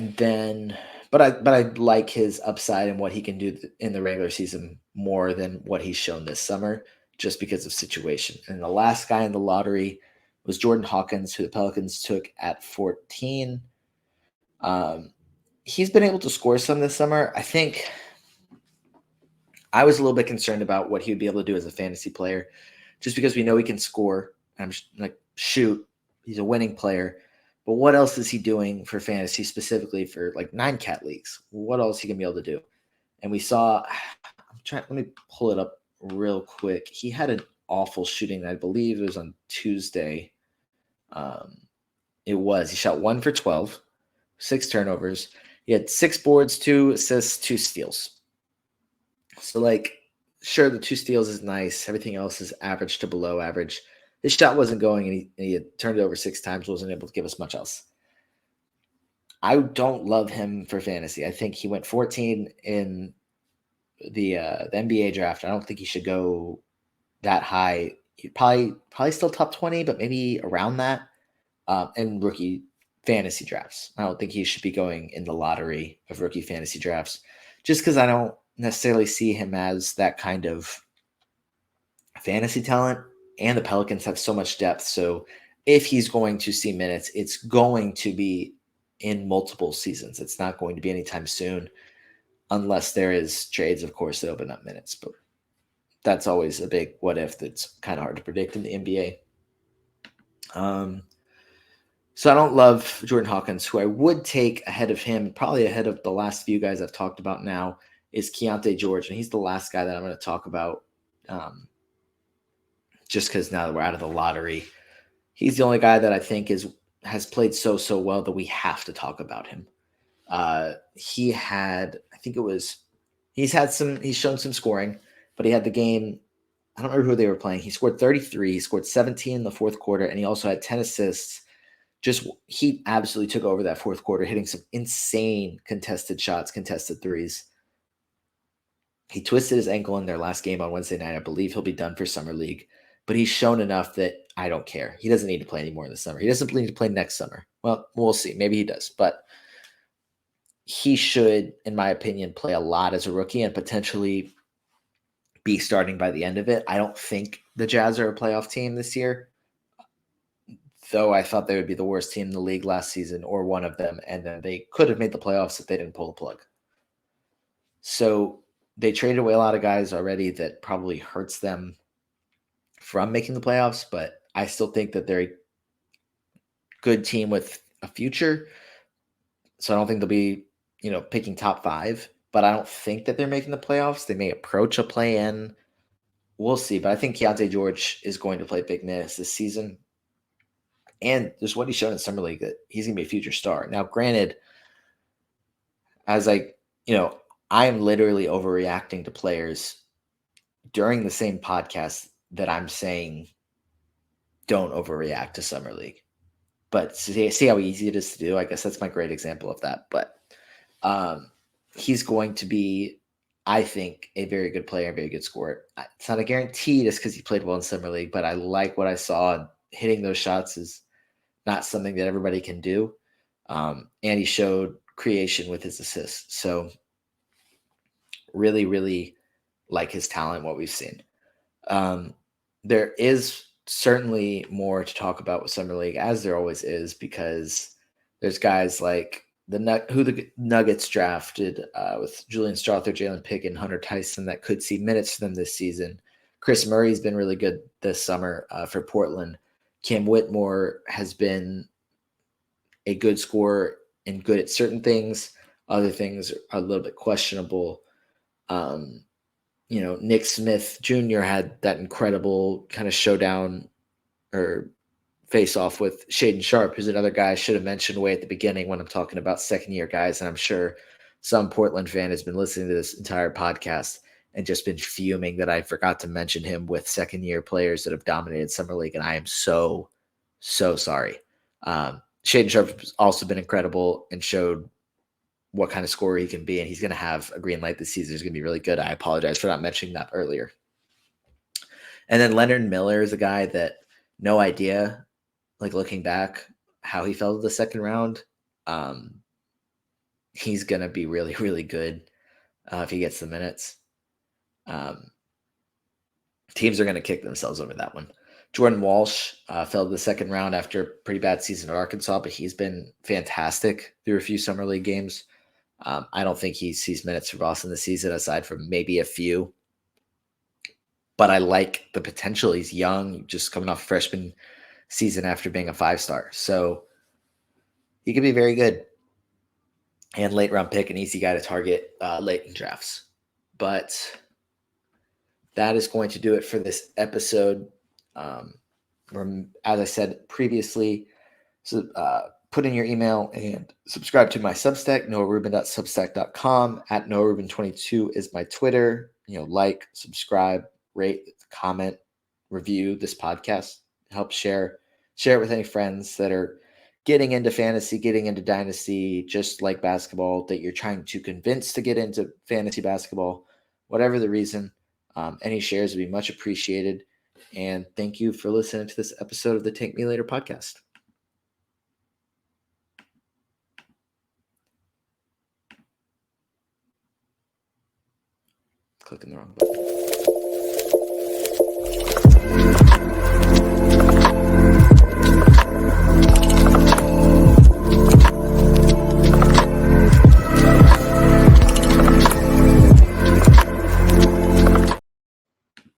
I like his upside and what he can do in the regular season more than what he's shown this summer, just because of situation. And the last guy in the lottery was Jordan Hawkins, who the Pelicans took at 14. He's been able to score some this summer. I think I was a little bit concerned about what he would be able to do as a fantasy player, just because we know he can score. I'm just like, shoot, he's a winning player. But what else is he doing for fantasy, specifically for like 9-cat leagues? What else he can be able to do? And we saw, let me pull it up real quick. He had an awful shooting. I believe it was on Tuesday. He shot 1 for 12, 6 turnovers. He had 6 boards, 2 assists, 2 steals. So, like, sure, the 2 steals is nice. Everything else is average to below average. His shot wasn't going, and he had turned it over 6 times, wasn't able to give us much else. I don't love him for fantasy. I think he went 14 in the NBA draft. I don't think he should go that high. He'd probably still top 20, but maybe around that in rookie fantasy drafts. I don't think he should be going in the lottery of rookie fantasy drafts, just because I don't necessarily see him as that kind of fantasy talent. And the Pelicans have so much depth. So if he's going to see minutes, it's going to be in multiple seasons. It's not going to be anytime soon, unless there is trades, of course, that open up minutes. But that's always a big what if that's kind of hard to predict in the NBA. So I don't love Jordan Hawkins. Who I would take ahead of him, probably ahead of the last few guys I've talked about now, is Keontae George. And he's the last guy that I'm going to talk about, just because now that we're out of the lottery. He's the only guy that I think has played so well that we have to talk about him. He's shown some scoring, but he had the game. I don't remember who they were playing. He scored 33. He scored 17 in the fourth quarter, and he also had 10 assists. He absolutely took over that fourth quarter, hitting some insane contested shots, contested threes. He twisted his ankle in their last game on Wednesday night. I believe he'll be done for Summer League, but he's shown enough that I don't care. He doesn't need to play anymore in the summer. He doesn't need to play next summer. Well, we'll see. Maybe he does, but he should, in my opinion, play a lot as a rookie and potentially be starting by the end of it. I don't think the Jazz are a playoff team this year, though I thought they would be the worst team in the league last season, or one of them, and then they could have made the playoffs if they didn't pull the plug. So they traded away a lot of guys already that probably hurts them from making the playoffs, but I still think that they're a good team with a future. So I don't think they'll be, picking top 5, but I don't think that they're making the playoffs. They may approach a play-in. We'll see, but I think Keontae George is going to play big minutes this season. And there's what he's shown in Summer League that he's going to be a future star. Now, granted, I'm literally overreacting to players during the same podcast that I'm saying don't overreact to Summer League. But see how easy it is to do? I guess that's my great example of that. But he's going to be, I think, a very good player, a very good scorer. It's not a guarantee just because he played well in Summer League, but I like what I saw. Hitting those shots is not something that everybody can do. And he showed creation with his assists. So really, really like his talent, what we've seen. There is certainly more to talk about with Summer League, as there always is, because there's guys like who the Nuggets drafted with Julian Strother, Jalen Pickett, Hunter Tyson that could see minutes for them this season. Chris Murray's been really good this summer for Portland. Cam Whitmore has been a good scorer and good at certain things. Other things are a little bit questionable. Nick Smith Jr. had that incredible kind of showdown or face off with Shaden Sharp, who's another guy I should have mentioned way at the beginning when I'm talking about second year guys. And I'm sure some Portland fan has been listening to this entire podcast and just been fuming that I forgot to mention him with second year players that have dominated Summer League. And I am so sorry. Shaden Sharp has also been incredible and showed what kind of scorer he can be, and he's going to have a green light this season. He's going to be really good. I apologize for not mentioning that earlier. And then Leonard Miller is a guy that no idea, like looking back, how he fell to the second round. He's going to be really, really good if he gets the minutes. Teams are going to kick themselves over that one. Jordan Walsh fell to the second round after a pretty bad season at Arkansas, but he's been fantastic through a few Summer League games. I don't think he sees minutes for Boston this season, aside from maybe a few. But I like the potential. He's young, just coming off freshman season after being a 5-star. So he could be very good. And late round pick, an easy guy to target late in drafts. But that is going to do it for this episode. As I said previously, put in your email and subscribe to my Substack, noahrubin.substack.com. At noahrubin22 is my Twitter. Like, subscribe, rate, comment, review this podcast. Help share it with any friends that are getting into fantasy, getting into dynasty, just like basketball, that you're trying to convince to get into fantasy basketball. Whatever the reason, any shares would be much appreciated. And thank you for listening to this episode of the Take Me Later podcast. Clicking the wrong button.